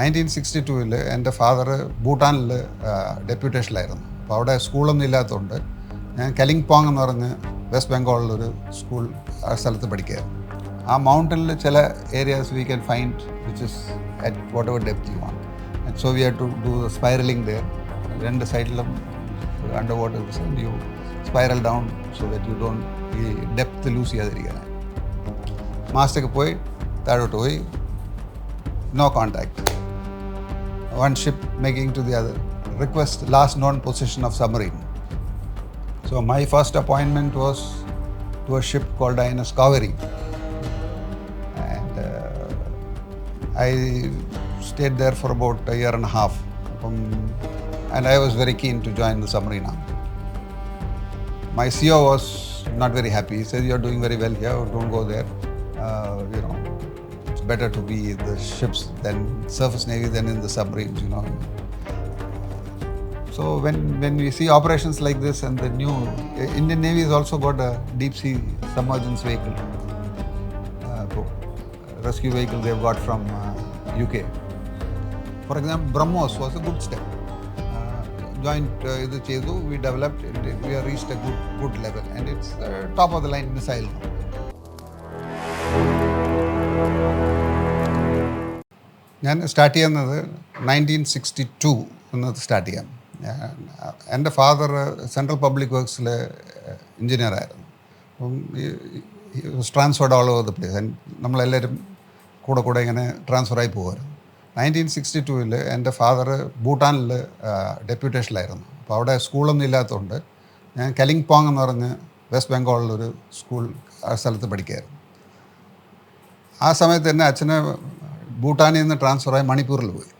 1962 എൻ്റെ ഫാദർ ഭൂട്ടാനിൽ ഡെപ്യൂട്ടേഷനിലായിരുന്നു. അപ്പോൾ അവിടെ സ്കൂളൊന്നും ഇല്ലാത്തതുകൊണ്ട് ഞാൻ കലിംഗ്പോങ് എന്ന് പറഞ്ഞ് വെസ്റ്റ് ബംഗാളിലൊരു സ്കൂൾ ആ സ്ഥലത്ത് പഠിക്കുകയായിരുന്നു. ആ മൗണ്ടനിൽ ചില areas we can find which is at whatever depth you want. And so we have to do spiralling there. രണ്ട് സൈഡിലും under water you spiral down so that you don't ഈ depth lose ചെയ്യാതിരിക്കാൻ. മാസ്റ്റൊക്കെ പോയി താഴോട്ട് പോയി, no contact. One ship making to the other. Request last known position of submarine. So my first appointment was to a ship called INS Kaveri. And I stayed there for about a year and a half. And I was very keen to join the submarine army. My CEO was not very happy. He said, "You're doing very well here, don't go there. It's better to be in the ships than surface navy than in the submarines, So when we see operations like this, and the new Indian Navy has also got a deep sea submergence vehicle, rescue vehicle they have got from UK. For example, BrahMos was a good step. Joint we developed it, we have reached a good level, and it's top of the line missile. ഞാൻ start ചെയ്യുന്നത് 1962 എന്നത് start ചെയ്യാം. എൻ്റെ father central public വർക്ക്സിലെ എഞ്ചിനീയറായിരുന്നു. അപ്പം transferred all over the place. നമ്മളെല്ലാവരും കൂടെ ഇങ്ങനെ ട്രാൻസ്ഫറായി പോകുമായിരുന്നു. 1962 എൻ്റെ ഫാദർ ഭൂട്ടാനിൽ ഡെപ്യൂട്ടേഷനിലായിരുന്നു. അപ്പോൾ അവിടെ സ്കൂളൊന്നും ഇല്ലാത്തതുകൊണ്ട് ഞാൻ കലിംഗ്പോങ് എന്ന് പറഞ്ഞ് വെസ്റ്റ് ബംഗാളിലൊരു സ്കൂൾ ആ സ്ഥലത്ത് പഠിക്കുകയായിരുന്നു. ആ സമയത്ത് തന്നെ അച്ഛന് ഭൂട്ടാനിൽ നിന്ന് ട്രാൻസ്ഫറായി മണിപ്പൂരിൽ പോയി.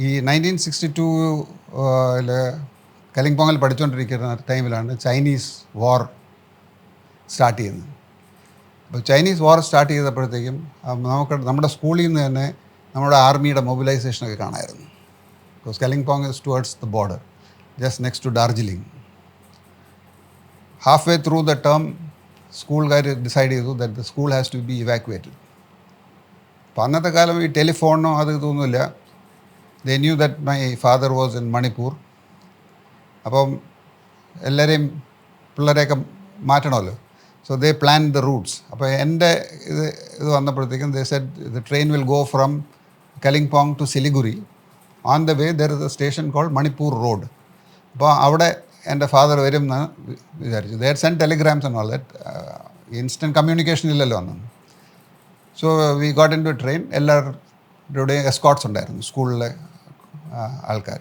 ഈ 1962 കലിംഗ്പോങ്ങിൽ പഠിച്ചുകൊണ്ടിരിക്കുന്ന ടൈമിലാണ് ചൈനീസ് വാർ സ്റ്റാർട്ട് ചെയ്യുന്നത്. അപ്പോൾ ചൈനീസ് വാർ സ്റ്റാർട്ട് ചെയ്തപ്പോഴത്തേക്കും നമ്മുടെ സ്കൂളിൽ നിന്ന് തന്നെ നമ്മുടെ ആർമിയുടെ മൊബിലൈസേഷനൊക്കെ കാണാമായിരുന്നു. Because Kalimpong is towards the border, just next to Darjeeling. Half way through the term സ്കൂളുകാർ ഡിസൈഡ് ചെയ്തു that the school has to be evacuated. അപ്പോൾ അന്നത്തെ കാലം ഈ ടെലിഫോണോ അത് ഇതൊന്നുമില്ല. They knew that my father was in Manipur. അപ്പം എല്ലാവരെയും പിള്ളേരെയൊക്കെ മാറ്റണമല്ലോ. So they plan the routes. അപ്പോൾ എൻ്റെ ഇത് വന്നപ്പോഴത്തേക്കും they said the train will go from Kalimpong to Siliguri. On the way there is a station called Manipur road. അപ്പോൾ അവിടെ എൻ്റെ ഫാദർ വരും എന്ന് വിചാരിച്ചു. They had send telegrams and all that. Instant communication ഇല്ലല്ലോ അന്ന്. So we got into train. എല്ലാവരുടെയും escorts ഉണ്ടായിരുന്നു, സ്കൂളിലെ ആൾക്കാർ.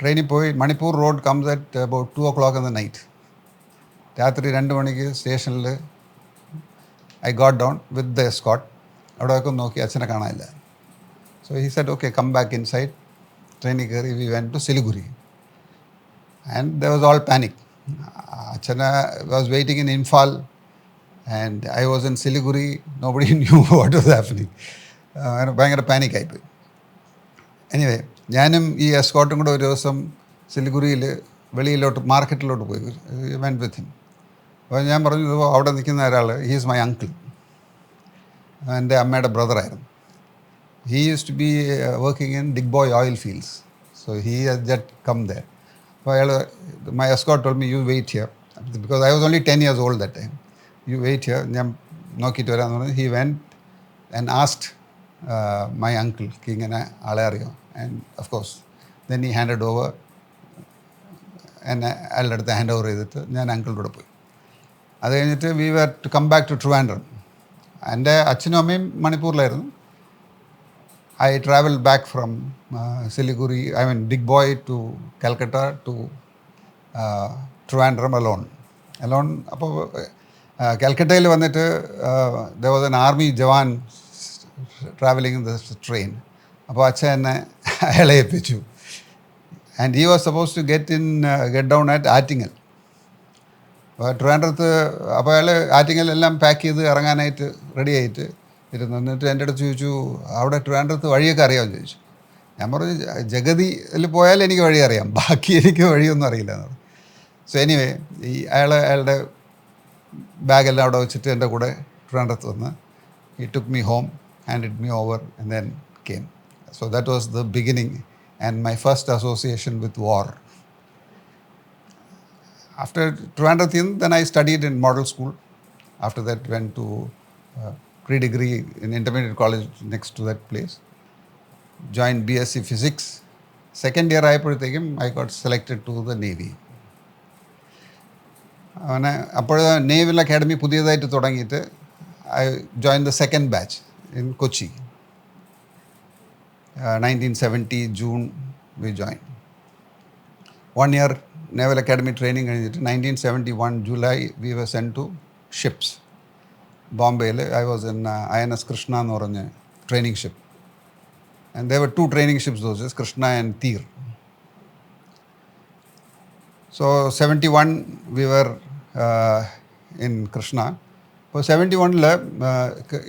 ട്രെയിനിൽ പോയി. Manipur road comes at about 2 o'clock in the night. രാത്രി 2 മണിക്ക് സ്റ്റേഷനിൽ I got down with the escort. അവിടെയൊക്കെ നോക്കി, അച്ഛനെ കാണാനില്ല. So he said okay come back inside. ട്രെയിനിൽ കയറി we went to Siliguri. And there was all panic. അച്ഛനെ was waiting in Imphal and I was in Siliguri. Nobody knew what was happening. ഭയങ്കര പാനിക്കായിപ്പോയി. Anyway ഞാനും ഈ എസ്കോട്ടും കൂടെ ഒരു ദിവസം സിലിഗുരിയിൽ വെളിയിലോട്ട് മാർക്കറ്റിലോട്ട് പോയി. Went with him. അപ്പോൾ ഞാൻ പറഞ്ഞു, അവിടെ നിൽക്കുന്ന ഒരാൾ, ഹീ ഈസ് മൈ അങ്കിൾ, എൻ്റെ അമ്മയുടെ ബ്രദറായിരുന്നു. He use to be working in Digboi oil fields. So he has just come there. അപ്പോൾ അയാൾ, my escort told me you wait here because I was only 10 years old that time. You wait here. ഞാൻ നോക്കിയിട്ട് വരാമെന്ന് പറഞ്ഞു. He went and asked my uncle ഇങ്ങനെ ആളെ അറിയോ. And of course then he handed over. എന്നെ അയാളുടെ അടുത്ത് ഹാൻഡ് ഓവർ ചെയ്തിട്ട് ഞാൻ അങ്കിളുടെ കൂടെ പോയി. അത് കഴിഞ്ഞിട്ട് we were to come back to Trivandrum. എൻ്റെ അച്ഛനും അമ്മയും മണിപ്പൂരിലായിരുന്നു. I travel back from Siliguri, Digboi to Calcutta to Trivandrum alone. അപ്പോൾ കൽക്കട്ടയിൽ വന്നിട്ട് there was an army jawan travelling in the train. അപ്പോൾ അച്ഛൻ എന്നെ അയാളെ ഏൽപ്പിച്ചു. And he was suppose to get down at Attingal. അപ്പോൾ ട്രിവാൻഡ്രത്ത്. അപ്പോൾ അയാൾ ആറ്റിങ്ങലെല്ലാം പാക്ക് ചെയ്ത് ഇറങ്ങാനായിട്ട് റെഡി ആയിട്ട് ഇരുന്നു. എന്നിട്ട് എൻ്റെ അടുത്ത് ചോദിച്ചു, അവിടെ ട്രിവാൻഡ്രത്ത് വഴിയൊക്കെ അറിയാമെന്ന് ചോദിച്ചു. ഞാൻ പറഞ്ഞു, ജഗതിയിൽ പോയാൽ എനിക്ക് വഴി അറിയാം, ബാക്കി എനിക്ക് വഴിയൊന്നും അറിയില്ല എന്ന് പറഞ്ഞു. സോ എനിവേ അയാളുടെ ബാഗെല്ലാം അവിടെ വെച്ചിട്ട് എൻ്റെ കൂടെ ട്രിവാൻഡ്രത്ത് വന്ന് he took me home handed me over, and then came. So that was the beginning and my first association with war. After Trivandrum, then I studied in model school. After that, went to pre-degree in intermediate college next to that place. Joined BSc Physics. Second year I got selected to the Navy. അങ്ങനെ അപ്പോൾ naval academy പുതിയതായിട്ട് തുടങ്ങിയിട്ട് I join the second batch in Kochi. 1970 June we joined. 1 year Naval Academy training കഴിഞ്ഞിട്ട് 1971 July we were sent to ships. ബോംബെയിൽ I was in INS Krishna എന്ന് പറഞ്ഞ training ship. And there were 2 training ships those days, Krishna and Tir. So 71 we were in Krishna. അപ്പോൾ 71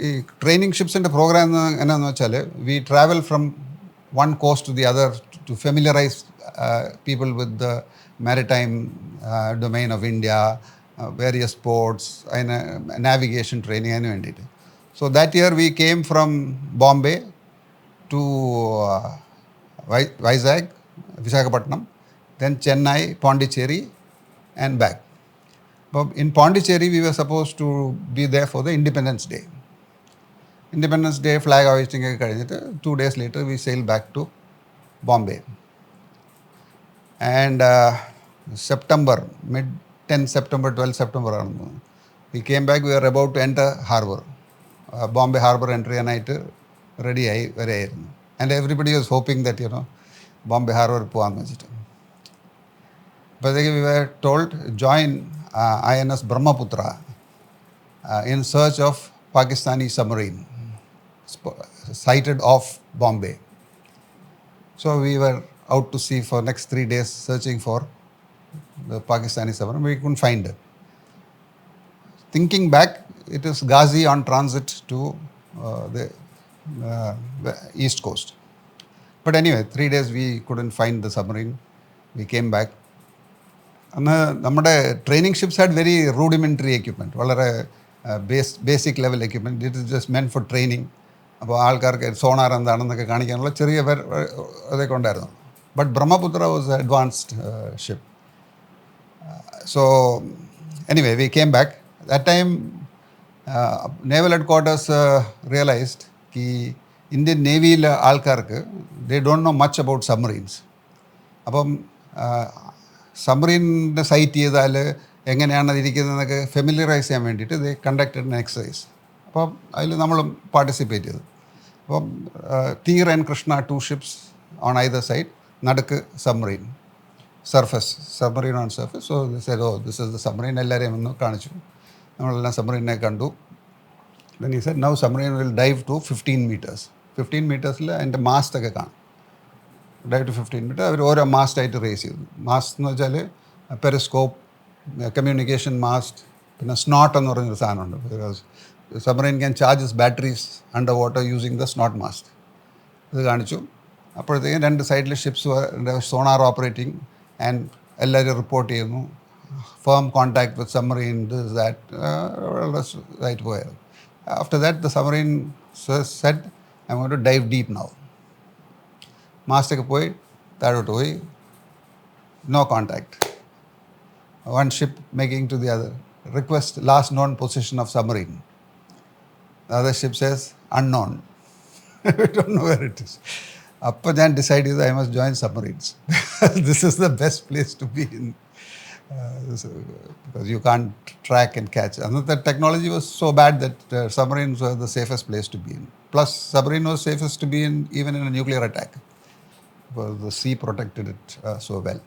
ഈ training ഷിപ്സിൻ്റെ programme എന്നാന്ന് വെച്ചാൽ we travel from one coast to the other to familiarise people with the maritime domain of India, various sports, അതിന് navigation training അതിന് വേണ്ടിയിട്ട്. So that year we came from Bombay to Vizag, Visakhapatnam, then Chennai, Pondicherry and back. But in Pondicherry we were supposed to be there for the Independence Day. Independence Day flag hoisting ഒക്കെ കഴിഞ്ഞിട്ട് 2 days later we sailed back to Bombay. And September, mid-10 September, 12 September we came back. We were about to enter harbour. Bombay harbour entry ആയിട്ട് ready ആയി വരെയായിരുന്നു. And everybody was hoping that Bombay harbour പോകാമെന്ന് വെച്ചിട്ട്. But we were told join INS Brahmaputra in search of Pakistani submarine sighted off Bombay. So we were out to sea for next 3 days searching for the Pakistani submarine. We couldn't find it. Thinking back, it is Ghazi on transit to the east coast. But anyway, 3 days we couldn't find the submarine. We came back. അന്ന് നമ്മുടെ training ships had very rudimentary equipment, വളരെ basic level equipment. It is just men for training. അപ്പോൾ ആൾക്കാർക്ക് sonar എന്താണെന്നൊക്കെ കാണിക്കാനുള്ള ചെറിയ അതൊക്കെ ഉണ്ടായിരുന്നു. But Brahmaputra was advanced ship. So anyway we came back. That time naval headquarters realised ഈ Indian നേവിയിലെ ആൾക്കാർക്ക് they don't know much about submarines. അപ്പം സബ്മറീനിൻ്റെ സൈറ്റ് ചെയ്താൽ എങ്ങനെയാണ് അതിരിക്കുന്നതെന്നൊക്കെ ഫെമിലിയറൈസ് ചെയ്യാൻ വേണ്ടിയിട്ട് ഇത് കണ്ടക്റ്റഡ് എൻ എക്സസൈസ്. അപ്പം അതിൽ നമ്മളും പാർട്ടിസിപ്പേറ്റ് ചെയ്തു. അപ്പം Tir and Krishna 2 ships on either side, നടുക്ക് submarine, surface submarine on surface. So this is the submarine. എല്ലാവരെയും ഒന്ന് കാണിച്ചു. നമ്മളെല്ലാം സബ്മറീനെ കണ്ടു. then he said now submarine will dive to 15 meters. 15 metersൽ അതിൻ്റെ മാസ്റ്റൊക്കെ കാണും. Dive to 15 meter. അവർ ഓരോ മാസ്റ്റായിട്ട് റേസ് ചെയ്തു. മാസ്റ്റ് എന്ന് വെച്ചാൽ പെരിസ്കോപ്പ്, കമ്മ്യൂണിക്കേഷൻ മാസ്റ്റ്, പിന്നെ സ്നോട്ട് എന്ന് പറഞ്ഞൊരു സാധനമുണ്ട്. Because submarine can charges batteries under water using the snort mast. ഇത് കാണിച്ചു. അപ്പോഴത്തേക്കും 2 സൈഡിൽ ഷിപ്സ് സോണാർ ഓപ്പറേറ്റിംഗ് ആൻഡ് എല്ലാവരും റിപ്പോർട്ട് ചെയ്യുന്നു. Firm contact with submarine, this that ഇതായിട്ട് പോയായിരുന്നു. After that the submarine said I am going to dive deep now. മാസ്റ്റൊക്കെ പോയി താഴോട്ട് പോയി. No contact. One ship making to the other. Request last known position of submarine. The other ship says unknown. We don't know where it is. Appo then decided I must join submarines. This is the best place to be in. Because you can't track and catch. Another technology was so bad that submarines were the safest place to be in. Plus submarine was safest to be in even in a nuclear attack. Because the sea protected it so well.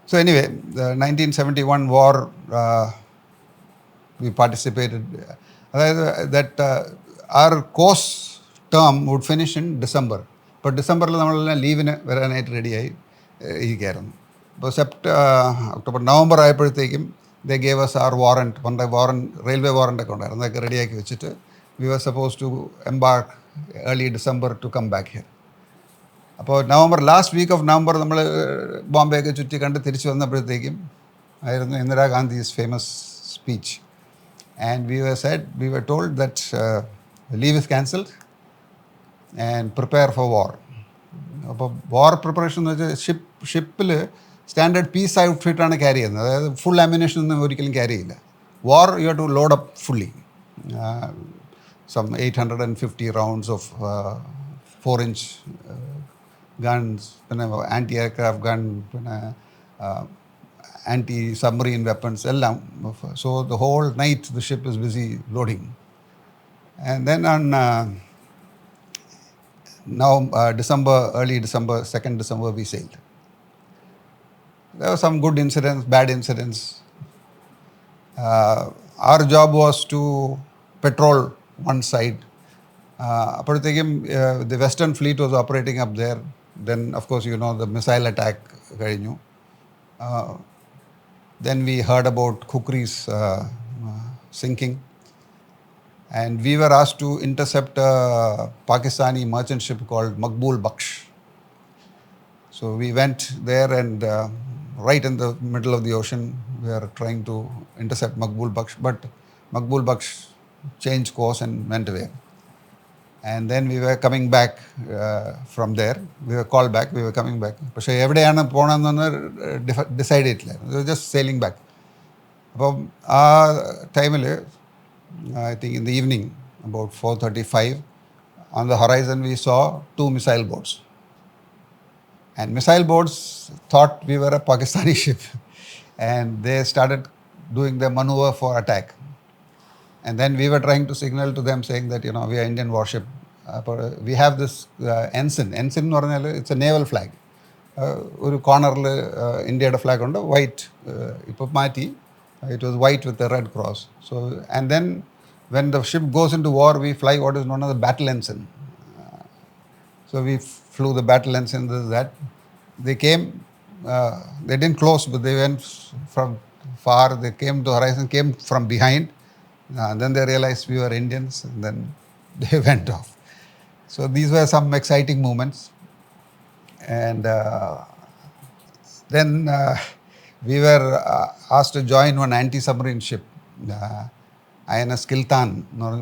So anyway, the 1971 war, we participated. That our course term would finish in December. But December നമ്മളെല്ലാം ലീവിന് വരാനായിട്ട് റെഡിയായി ഇരിക്കുകയായിരുന്നു. അപ്പോൾ October November ആയപ്പോഴത്തേക്കും they gave us our warrant. പണ്ട് railway വാറൻ്റൊക്കെ ഉണ്ടായിരുന്നു. അതൊക്കെ റെഡിയാക്കി വെച്ചിട്ട് we were supposed to embark early December to come back here. അപ്പോൾ ലാസ്റ്റ് വീക്ക് ഓഫ് നവംബർ നമ്മൾ ബോംബെ ഒക്കെ ചുറ്റി കണ്ട് തിരിച്ചു വന്നപ്പോഴത്തേക്കും ആയിരുന്നു ഇന്ദിരാഗാന്ധീസ് famous speech. And we were told that leave is cancelled and prepare for war. അപ്പോൾ വാർ പ്രിപ്പറേഷൻ എന്ന് വെച്ചാൽ ഷിപ്പിൽ സ്റ്റാൻഡേർഡ് പീസ് ഔട്ട്ഫിറ്റാണ് ക്യാരി ചെയ്യുന്നത്. അതായത് ഫുൾ അമ്യൂണേഷൻ ഒന്നും ഒരിക്കലും ക്യാരി ചെയ്യില്ല. War you have to load up fully. Some 850 rounds of 4-inch guns, പിന്നെ ആൻറ്റി എയർക്രാഫ്റ്റ് ഗൺ, പിന്നെ anti-submarine weapons, ellam. So the whole night the ship is busy loading. And then on December, early December, 2nd December, we sailed. There were some good incidents, bad incidents. Our job was to patrol one side. The Western Fleet was operating up there. Then, of course, you know, the missile attack. Then we heard about Kukri's sinking. And we were asked to intercept a Pakistani merchant ship called Maqbool Baksh. So we went there and right in the middle of the ocean, we were trying to intercept Maqbool Baksh. But Maqbool Baksh changed course and went away. And then we were coming back from there. We were called back. We were coming back. But എവിടെയാണ് പോകണമെന്ന് decide ചെയ്തിട്ടില്ല. Just sailing back. അപ്പം ആ ടൈമിൽ I think in the evening, about 4:35, on the horizon we saw 2 missile boats. And missile boats thought we were a Pakistani ship. And they started doing their maneuver for attack. And then we were trying to signal to them saying that, you know, we are Indian warship. We have this ensign. Ensign എന്ന് പറഞ്ഞാൽ it's a naval flag. ഒരു കോർണറിൽ ഇന്ത്യയുടെ flag ഉണ്ട്, white. ഇപ്പോൾ മാറ്റി, it was white with the red cross. So, and then when the ship goes into war, we fly what is known as the battle ensign. So we flew the battle ensign, that. They came, they didn't close, but they went from far. They came to horizon, came from behind. And then they realized we were Indians, and then they went off. So these were some exciting moments. And then we were asked to join one anti-submarine ship, INS Kiltan,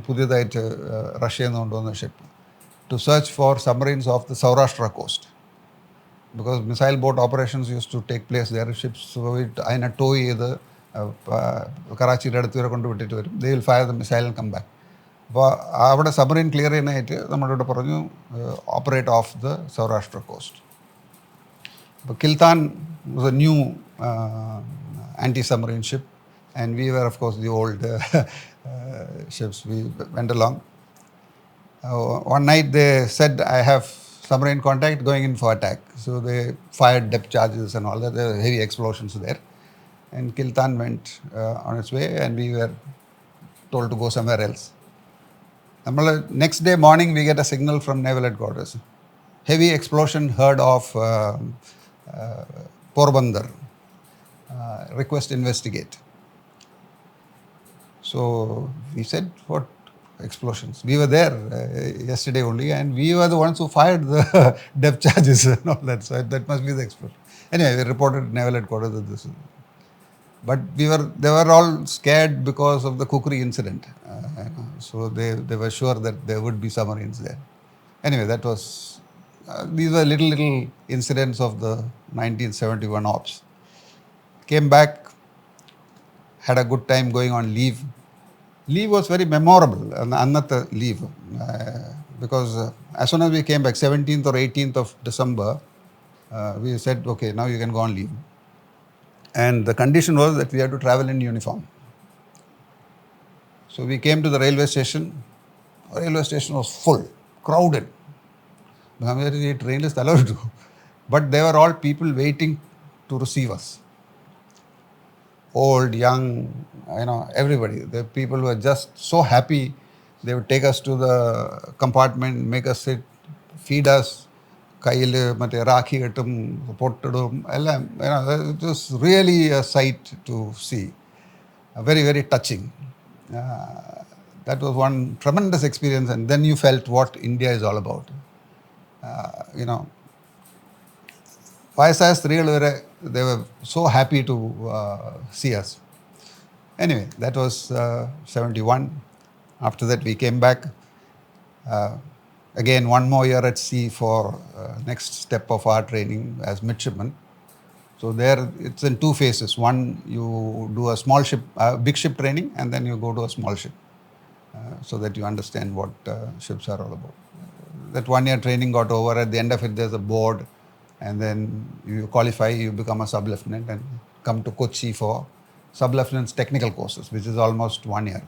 പുതിയതായിട്ട് റഷ്യയിൽ നിന്ന് കൊണ്ടുവന്ന ship, to search for submarines off the Saurashtra coast. Because missile boat operations used to take place there. Ships അതിനെ to ചെയ്ത് കറാച്ചിയുടെ അടുത്ത് വരെ കൊണ്ടുവിട്ടിട്ട് വരും. They will fire the missile and come back. അപ്പോൾ അവിടെ സബ്മറീൻ ക്ലിയർ ചെയ്യാനായിട്ട് നമ്മളോട് പറഞ്ഞു operate of the Saurashtra cost. അപ്പോൾ Kiltan was a new anti-submarine ship, and we were, of course, the old ships. We went along. One night they said, I have submarine contact going in for attack. So they fired depth charges and all that. There were heavy explosions there. And Kiltan went on its way, and we were told to go somewhere else. Next day morning, we get a signal from Naval Headquarters. Heavy explosion heard off Porbandar. Request investigate. So we said, what explosions? We were there yesterday only, and we were the ones who fired the depth charges and all that. So that must be the explosion. Anyway, we reported Naval Headquarters that this is. But they were all scared because of the Kukri incident. So they were sure that there would be submarines there. Anyway, that was, these were little incidents of the 1971 ops. Came back, had a good time going on leave. Leave was very memorable, annatha leave, because as soon as we came back, 17th or 18th of December, we said, okay, now you can go on leave. And the condition was that we had to travel in uniform. So we came to the railway station. The railway station was full, crowded. Train is allowed to. But they were all people waiting to receive us. Old, young, you know, everybody. The people were just so happy. They would take us to the compartment, make us sit, feed us. കയ്യിൽ മറ്റേ റാഖി കെട്ടും പൊട്ടിടും എല്ലാം. It was really a sight to see. Very, very touching. That was one tremendous experience, and then you felt what India is all about. You know, vayasaya സ്ത്രീകൾ വരെ, they were so happy to see us. Anyway, that was 71. After that we came back. Again, one more year at sea for next step of our training as midshipman. So there it's in two phases. One, you do a small ship, big ship training, and then you go to a small ship so that you understand what ships are all about. That 1 year training got over. At the end of it, there's a board, and then you qualify, you become a sub-lieutenant and come to Kochi for sub-lieutenant's technical courses, which is almost 1 year.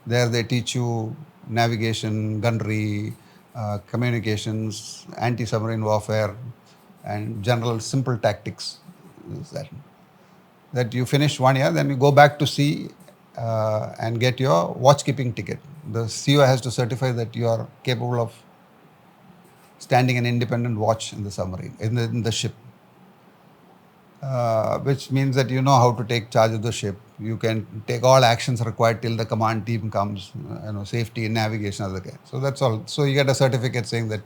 There they teach you navigation, gunnery, communications, anti-submarine warfare, and general simple tactics. That you finish 1 year, then you go back to sea and get your watch keeping ticket. The CEO has to certify that you are capable of standing an independent watch in the submarine, in the ship. Which means that you know how to take charge of the ship. You can take all actions required till the command team comes, safety, navigation, other kind. So that's all. So you get a certificate saying that,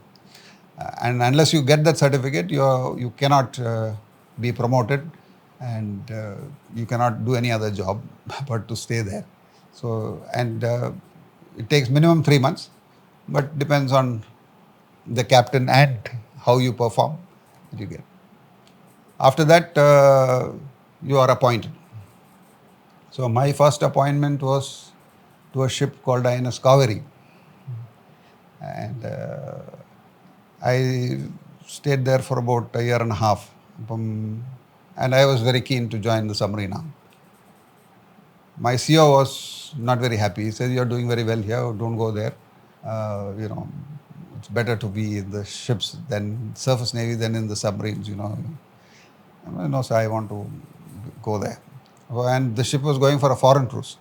and unless you get that certificate, you cannot be promoted, and you cannot do any other job but to stay there. So, and it takes minimum 3 months, but depends on the captain and how you perform, you get. After that, you are appointed. So my first appointment was to a ship called INS Kaveri. And I stayed there for about a year and a half. And I was very keen to join the submarine arm. My CEO was not very happy. He said, "You're doing very well here, don't go there. It's better to be in the ships than surface navy than in the submarines, No, so I want to go there." And the ship was going for a foreign cruise.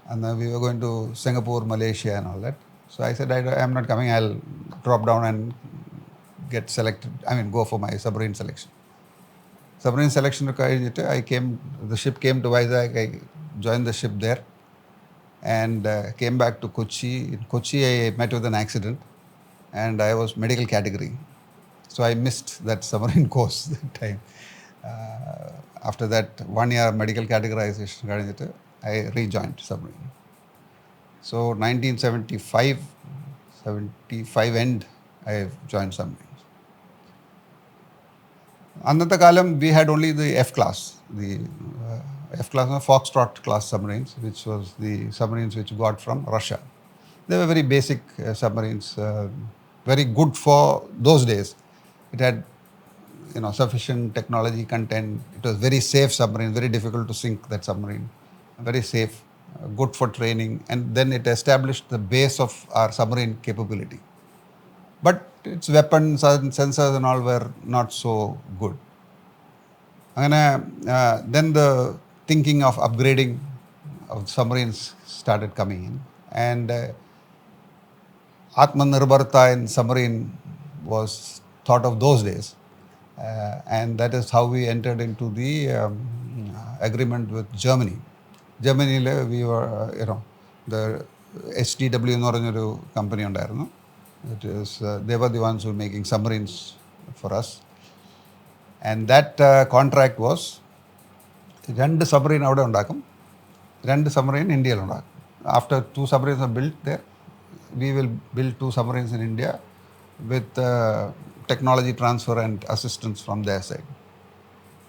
And then we were going to Singapore, Malaysia and all that. So I said, I'm not coming, I'll drop down and get selected, go for my submarine selection. Submarine selection required, the ship came to Vizag, I joined the ship there and came back to Kochi. In Kochi, I met with an accident and I was medical category. So I missed that submarine course that time. After that 1 year medical categorization, I rejoined submarine. So 1975 end, I joined submarines. Annatha Kalam, we had only the F class, the F class, Foxtrot class submarines, which was the submarines which got from Russia. They were very basic submarines, very good for those days. It had sufficient technology content. It was very safe submarine, very difficult to sink that submarine. Very safe, good for training. And then it established the base of our submarine capability. But its weapons and sensors and all were not so good. And then the thinking of upgrading of submarines started coming in. And Atmanirbharta in submarine was thought of those days. And that is how we entered into the agreement with Germany. Germany, we were, the HTW എന്ന് പറഞ്ഞൊരു company ഉണ്ടായിരുന്നു. It is, they were the ones who were making submarines for us. And that contract was, 2 submarine അവിടെ ഉണ്ടാക്കും, 2 submarine ഇന്ത്യയിൽ ഉണ്ടാക്കും. After 2 submarines are built there, we will build 2 submarines in India with technology transfer and assistance from their side.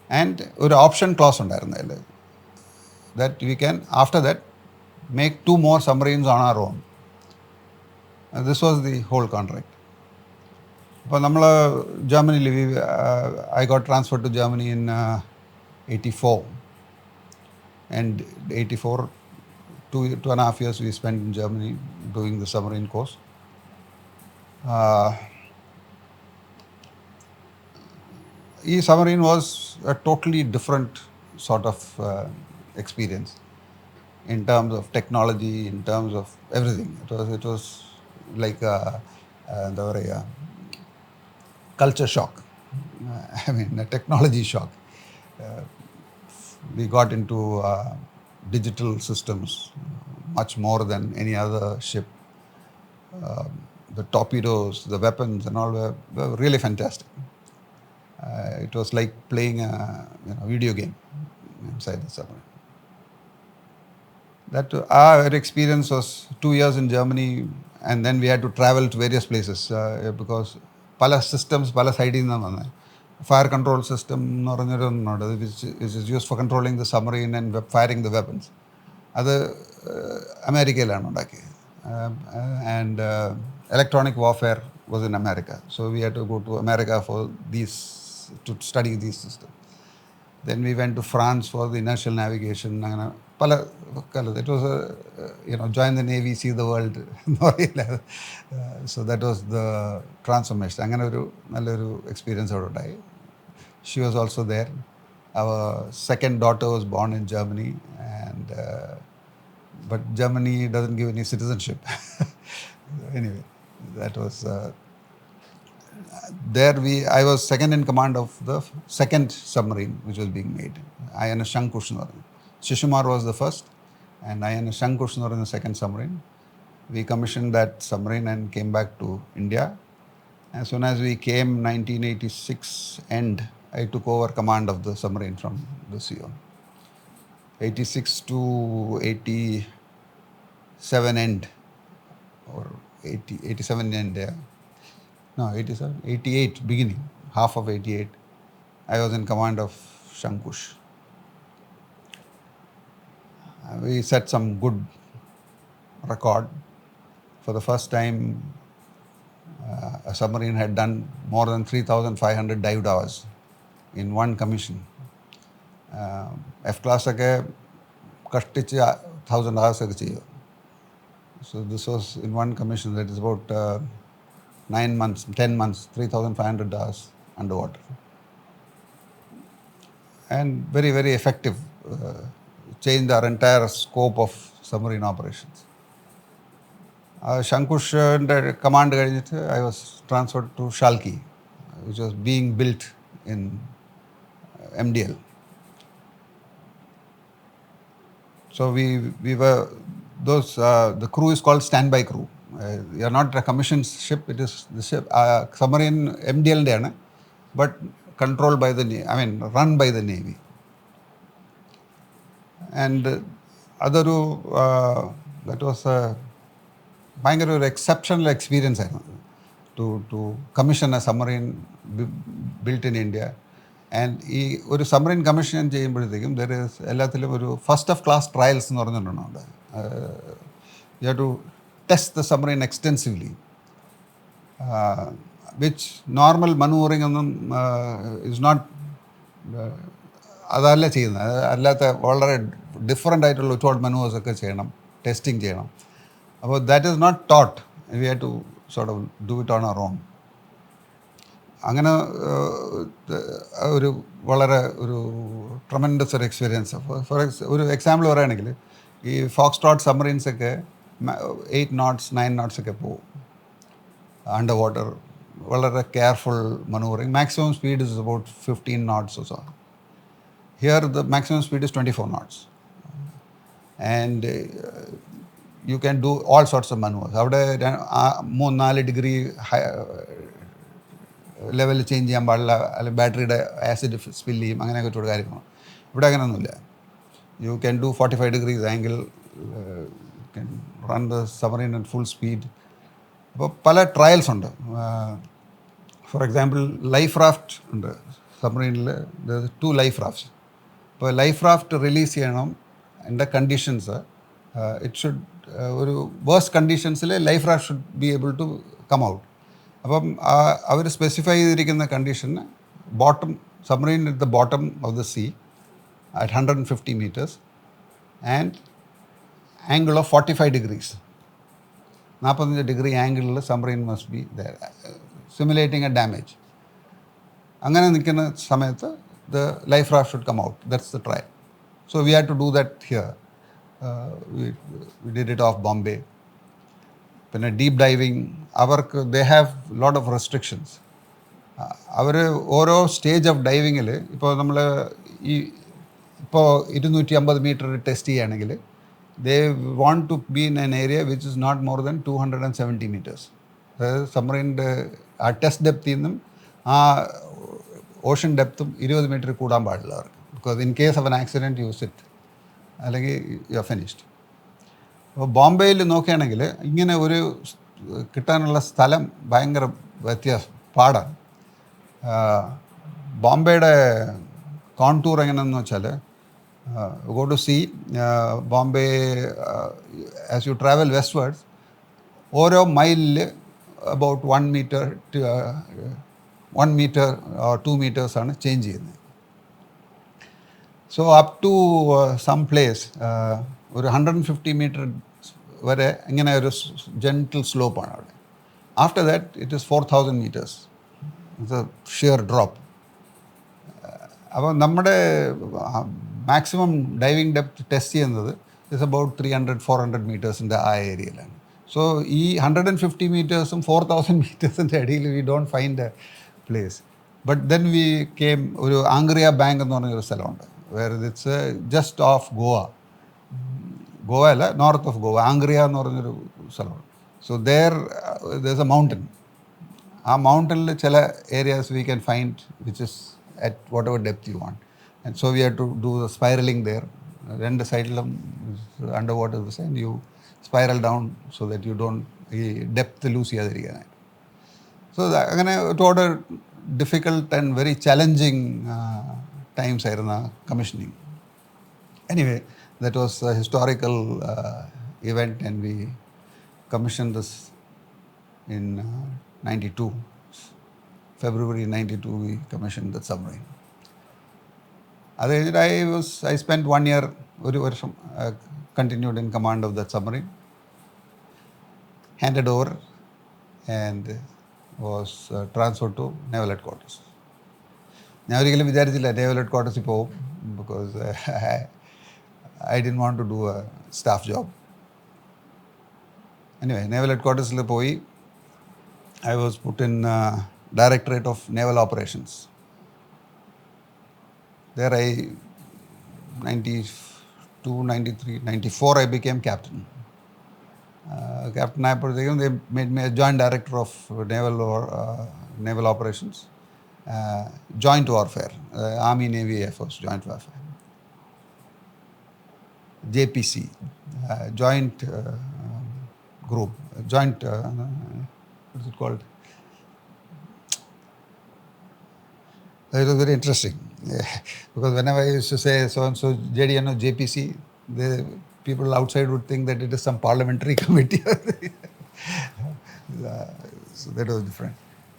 And ഒരു option clause ഉണ്ടായിരുന്നല്ലേ, that we can, after that, make 2 more submarines on our own. And this was the whole contract. അപ്പോൾ നമ്മൾ ജർമ്മനിയിൽ, I got transferred to Germany in 84. And 84, 2.5 years we spent in Germany doing the submarine course. Submarine was a totally different sort of experience in terms of technology, in terms of everything. It was like a culture shock. A technology shock. We got into digital systems much more than any other ship. The torpedoes, the weapons and all were really fantastic. It was like playing a video game inside the submarine. That our experience was 2 years in Germany, and then we had to travel to various places because pala systems, pala side fire control system which is used for controlling the submarine and firing the weapons. അത് അമേരിക്കയിലാണ് ഉണ്ടാക്കിയത്. And electronic warfare was in America. So we had to go to America for these, to study these systems. Then we went to France for the inertial navigation. It was join the Navy, see the world. So that was the transformation. അങ്ങനെ ഒരു നല്ലൊരു experience അവിടെ ഉണ്ടായി. She was also there. Our second daughter was born in Germany, and but Germany doesn't give any citizenship. Anyway, that was I was second in command of the second submarine which was being made. INS Shankush. Shishimar was the first, and INS Shankush in the second submarine. We commissioned that submarine and came back to India. As soon as we came, 1986 end, I took over command of the submarine from the CO. 86 to 87 end, or 87 end, yeah. No, 87, 88 beginning, half of 88. I was in command of Shankush. We set some good record. For the first time, a submarine had done more than 3,500 dived hours in one commission. F-class ഒക്കെ കഷ്ടിച്ച് 1,000 hours ഒക്കെ ചെയ്യും. So this was in one commission. That is about 9 months, 10 months, 3,500 hours underwater. And very, very effective. Changed our entire scope of submarine operations. Shankush command കഴിഞ്ഞിട്ട് I was transferred to Shalki, which was being built in MDL. So we were those the crew is called standby crew. You are not a commissioned ship. It is the ship submarine MDL ന്റെ, but controlled by the run by the Navy. And അതൊരു that was a ഭയങ്കര ഒരു exceptional experience ആയിരുന്നു to commission a submarine built in India. And ഈ ഒരു submarine commission ചെയ്യുമ്പോഴത്തേക്കും there is എല്ലാത്തിലും ഒരു ഫസ്റ്റ് ഓഫ് ക്ലാസ് ട്രയൽസ് എന്ന് പറഞ്ഞിട്ടുണ്ട്. You have to test the submarine extensively, which normal manoeuvring ഒന്നും ഇസ് നോട്ട്, അതല്ല ചെയ്യുന്നത്. അല്ലാത്ത വളരെ ഡിഫറെൻ്റ് ആയിട്ടുള്ള ഒരുപാട് മനൂവേഴ്സൊക്കെ ചെയ്യണം, ടെസ്റ്റിംഗ് ചെയ്യണം. അപ്പോൾ that is not taught. We have to sort of do it on our own. അങ്ങനെ ഒരു വളരെ ഒരു ട്രമൻഡസ് ഒരു എക്സ്പീരിയൻസ്. ഒരു എക്സാമ്പിൾ പറയുകയാണെങ്കിൽ ഈ ഫോക്സ് ട്രോട്ട് സബ്മറീൻസൊക്കെ 8 knots 9 knots ഒക്കെ പോകും അണ്ടർ വാട്ടർ. വളരെ careful manoeuvring. Maximum speed is about 15 knots or so. Here the maximum speed is 24 knots. And you can do all sorts of maneuvers. അവിടെ 3-4 degree level change ചെയ്യാൻ പാടില്ല, അല്ലെങ്കിൽ ബാറ്ററിയുടെ acid spill ചെയ്യും, അങ്ങനെയൊക്കെ ഒരുപാട് കാര്യങ്ങൾ. ഇവിടെ അങ്ങനെയൊന്നുമില്ല. You can do 45 degrees angle, can run the submarine at full speed. അപ്പോൾ പല ട്രയൽസ് ഉണ്ട്. ഫോർ എക്സാമ്പിൾ ലൈഫ് റാഫ്റ്റ് ഉണ്ട് സബ്മറീനിൽ. 2 ലൈഫ് റാഫ്റ്റ്സ്. ഇപ്പോൾ ലൈഫ് റാഫ്റ്റ് റിലീസ് ചെയ്യണം, എൻ്റെ കണ്ടീഷൻസ് ഇറ്റ് ഷുഡ് ഒരു വേഴ്സ്റ്റ് കണ്ടീഷൻസിൽ life raft should be able to come out. അപ്പം അവർ സ്പെസിഫൈ ചെയ്തിരിക്കുന്ന കണ്ടീഷന് bottom submarine at the bottom of the sea at 150 meters and angle of 45 degrees. 45 degree ആംഗിളിൽ submarine must be there, simulating a damage. അങ്ങനെ നിൽക്കുന്ന സമയത്ത് the life raft should come out. That's the trial. So we had to do that here. We did it off Bombay. Then deep diving, അവർക്ക് they have lot of restrictions. അവർ ഓരോ stage of ഡൈവിങ്ങിൽ ഇപ്പോൾ നമ്മൾ ഇപ്പോൾ 250 meter test ചെയ്യുകയാണെങ്കിൽ they want to be in an area which is not more than 270 meters. അതായത് സബ്മറീൻ്റെ ആ test ഡെപ്തിൽ നിന്നും ആ ഓഷൻ ഡെപ്തും 20 meter കൂടാൻ പാടില്ല അവർക്ക്. Because in case of N accident you sit, അല്ലെങ്കിൽ യു ആർ ഫിനിഷ്ഡ്. അപ്പോൾ ബോംബെയിൽ നോക്കുകയാണെങ്കിൽ ഇങ്ങനെ ഒരു കിട്ടാനുള്ള സ്ഥലം ഭയങ്കര പാടാണ്. ബോംബെയുടെ കോൺടൂർ എങ്ങനെയെന്ന് വെച്ചാൽ go to see Bombay as you travel westwards, ഓരോ മൈലിൽ about 1 meter to 1 meter or 2 meters ആണ് ചേഞ്ച് ചെയ്യുന്നത്. So up to some place ഒരു 150 meter വരെ ഇങ്ങനെ ഒരു ജെൻറ്റിൽ സ്ലോപ്പാണ് അവിടെ. After that it is 4000 meters. It's a sheer drop. അപ്പോൾ നമ്മുടെ മാക്സിമം ഡൈവിംഗ് ഡെപ്ത് ടെസ്റ്റ് ചെയ്യുന്നത് ഇസ് അബൌട്ട് 300-400 മീറ്റേഴ്സിൻ്റെ ആ ഏരിയയിലാണ്. സോ ഈ 150 മീറ്റേഴ്സും 4000 മീറ്റേഴ്സിൻ്റെ ഇടയിൽ we don't find a place. But then we came ഒരു ആംഗ്രിയ ബാങ്ക് എന്ന് പറഞ്ഞൊരു സ്ഥലമുണ്ട്, where it's just off Goa അല്ല, നോർത്ത് ഓഫ് ഗോവ, ആംഗ്രിയ എന്ന് പറഞ്ഞൊരു സ്ഥലമുണ്ട്. So there's a mountain. ആ മൗണ്ടനിൽ ചില areas we can find which is at whatever depth you want. And so we have to do the spiraling there. രണ്ട് സൈഡിലും under water and you spiral down so that you don't ഈ depth lose ചെയ്യാതിരിക്കാനായിട്ട്. സോ അങ്ങനെ ഒരുപാട് difficult and very challenging times ആയിരുന്നു commissioning. Anyway that was a historical event and we commission this in 92. February 92 we commissioned the submarine. അത് കഴിഞ്ഞിട്ട് I spent 1 year, ഒരു വർഷം continued in command of that submarine, handed over and was transferred to Naval headquarters. ഞാൻ ഒരിക്കലും വിചാരിച്ചില്ല Naval headquarters പോകും, because I didn't want to do a staff job. Anyway, Naval headquarters പോയി. I was put in Directorate of Naval Operations. There 92, 93, 94 I became captain. Captain ആയപ്പോഴത്തേക്കും they made me a joint director of naval operations, joint warfare, Army Navy Air Force joint warfare, JPC, joint group, joint what is it called? It was very interesting, because whenever I used to say so-and-so JDNO JPC, the people outside would think that it is some parliamentary committee. So that was different.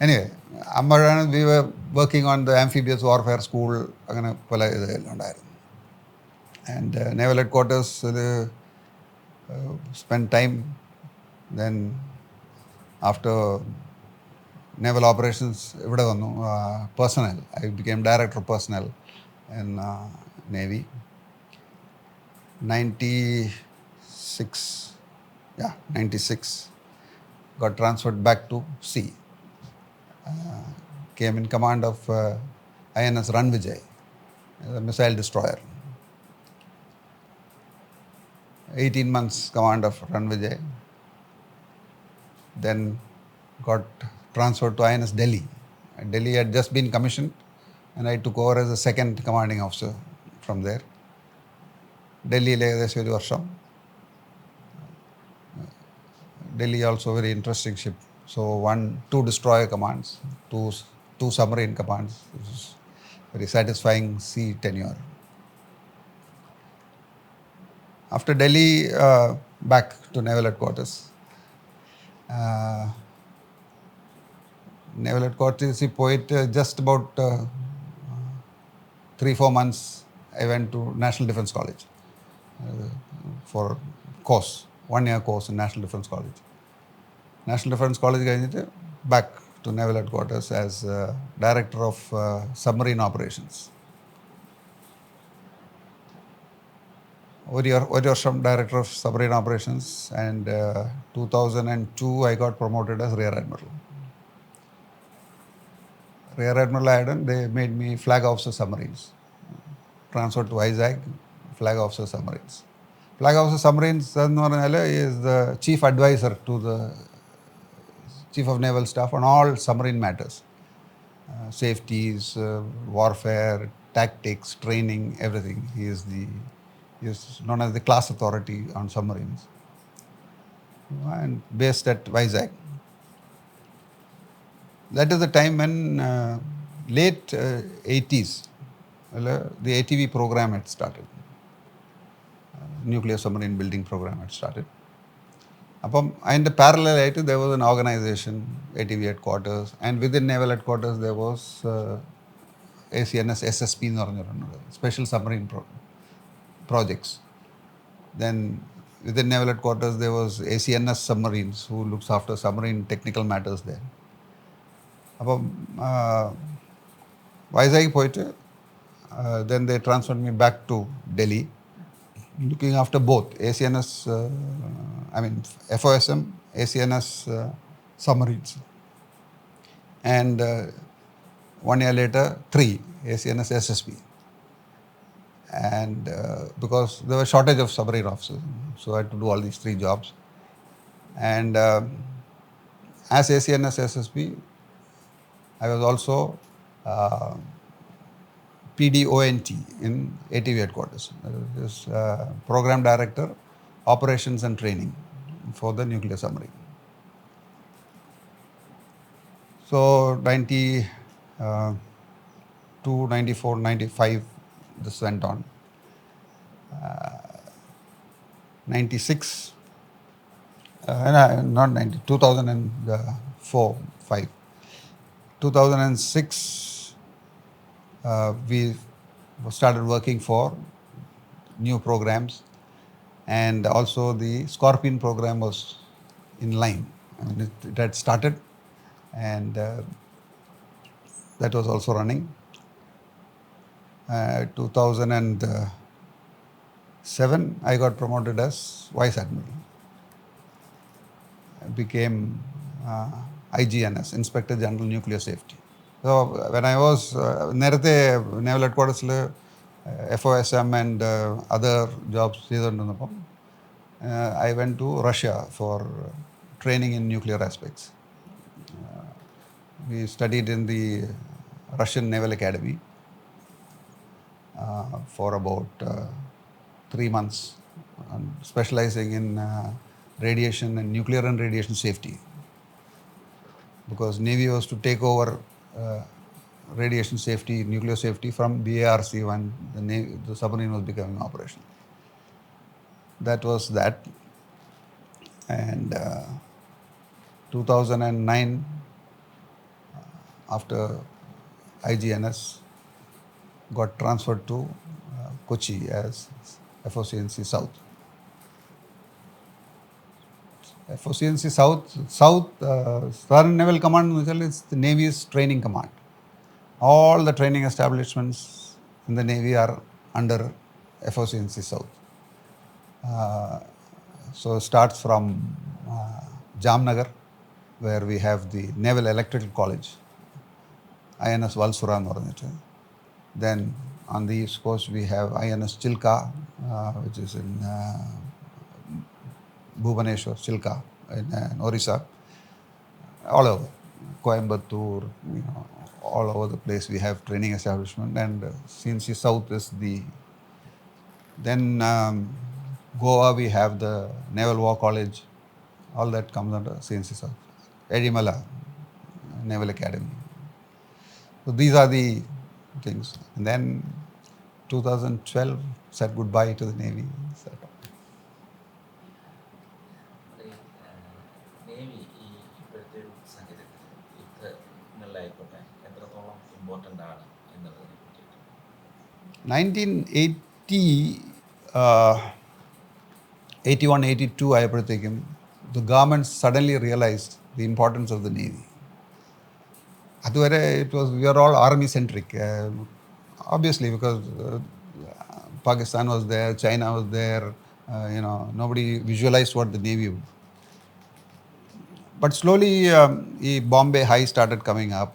Anyway, we were working on the amphibious warfare school. അങ്ങനെ പല ഇതെല്ലാം ഉണ്ടായിരുന്നു. And Naval headquarters spent time. Then after Naval operations, ഇവിടെ വന്നു personnel. I became director of personnel in Navy. 96 got transferred back to sea. Came in command of INS Ranvijay, a missile destroyer. 18 months command of Ranvijay. Then got transferred to INS Delhi. Delhi had just been commissioned and I took over as the second commanding officer from there. Delhi ഏകദേശം ഒരു വർഷം. Delhi also very interesting ship. So 2 destroyer commands, 2 submarine commands. It was very satisfying sea tenure. After Delhi, back to Naval headquarters. Naval headquarters പോയിട്ട് just about 3-4 months I went to National Defence College for course, 1-year course in National Defence College. National Defence College കഴിഞ്ഞിട്ട് back to Naval headquarters as Director of Submarine Operations. ഒരു വർഷം Director of Submarine Operations, and 2002 I got promoted as Rear Admiral. Rear Admiral Adam, they made me Flag Officer Submarines. Transferred to Vizag, Flag Officer Submarines. Flag Officer Submarines is the chief advisor to the Chief of Naval Staff on all submarine matters. Safeties, warfare, tactics, training, everything. He is known as the class authority on submarines. and based at Vizag. That is the time when late 80s, the ATV program had started. Nuclear submarine building program had started. അപ്പം അതിൻ്റെ പാരലായിട്ട് there was an organization, ATV headquarters, and within naval headquarters there was ACNS SSP എന്ന് പറഞ്ഞിട്ടുണ്ട്, special submarine projects. Then within naval headquarters there was ACNS submarines who looks after submarine technical matters there. അപ്പം വൈസാഗ് പോയിട്ട് then they transferred me back to Delhi, looking after both ACNS, FOSM, ACNS submarines. And 1 year later, 3 ACNS SSB. And because there was shortage of submarine officers, so I had to do all these 3 jobs. And as ACNS SSB, I was also PDONT in ATV headquarters. This Program Director, Operations and Training for the nuclear submarine. So 92, 94, 95, this went on. 96, not 90, 2004, 5. 2006, we started working for new programs, and also the Scorpion program was in line. It had started, and that was also running. 2007, I got promoted as Vice Admiral. I became IGNS, Inspector General Nuclear Safety. So when I was നേരത്തെ naval headquarters FOSM and other jobs ചെയ്തുകൊണ്ടിരുന്നപ്പം I went to Russia for training in nuclear aspects. We studied in the Russian Naval Academy for about 3 months, specializing in radiation and nuclear and radiation safety, because Navy was to take over radiation safety, nuclear safety from BARC when the submarine was becoming operational. That was that. And 2009, after IGNS, got transferred to Kochi as FOCNC South. FOCNC South, Southern Naval Command is the Navy's training command. All the training establishments in the Navy are under FOCNC South. So it starts from Jamnagar, where we have the Naval Electrical College, INS Valsura. Then on the East Coast we have INS Chilka, which is in Bhubaneswar, Chilka in Orissa, all over Coimbatore, all over the place we have training establishment, and CNC South is the. Then Goa we have the Naval War College, all that comes under CNC South. Edimala Naval Academy. So these are the things. And then 2012 said goodbye to the Navy. Navy ഇപ്പോഴത്തെ ഒരു സാഹചര്യത്തിൽ യുദ്ധങ്ങളിലായിക്കോട്ടെ എത്രത്തോളം important ആണ് എന്നുള്ളതിനെ പറ്റിയിട്ട് 1980, 81, 82 ആയപ്പോഴത്തേക്കും the government suddenly realized the importance of the Navy. അതുവരെ we were all army centric, obviously, because Pakistan was there, China was there, nobody visualized what the Navy would. But slowly Bombay High started coming up,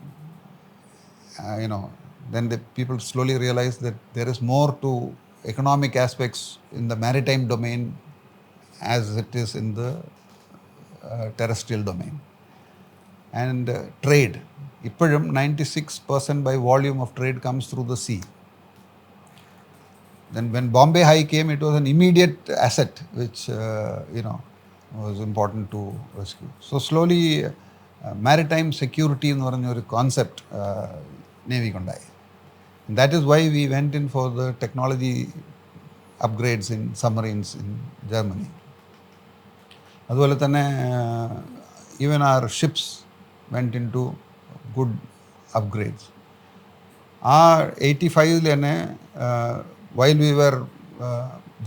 then the people slowly realized that there is more to economic aspects in the maritime domain as it is in the terrestrial domain. And trade, ippozhum 96% by volume of trade comes through the sea. Then when Bombay High came, it was an immediate asset which was important to rescue. So slowly maritime security എന്ന് പറഞ്ഞ ഒരു concept നേവിക്കുണ്ടായി. That is why we went in for the technology upgrades in submarines in Germany. അതുപോലെ തന്നെ even our ships went into good upgrades. ആ 85 തന്നെ while we were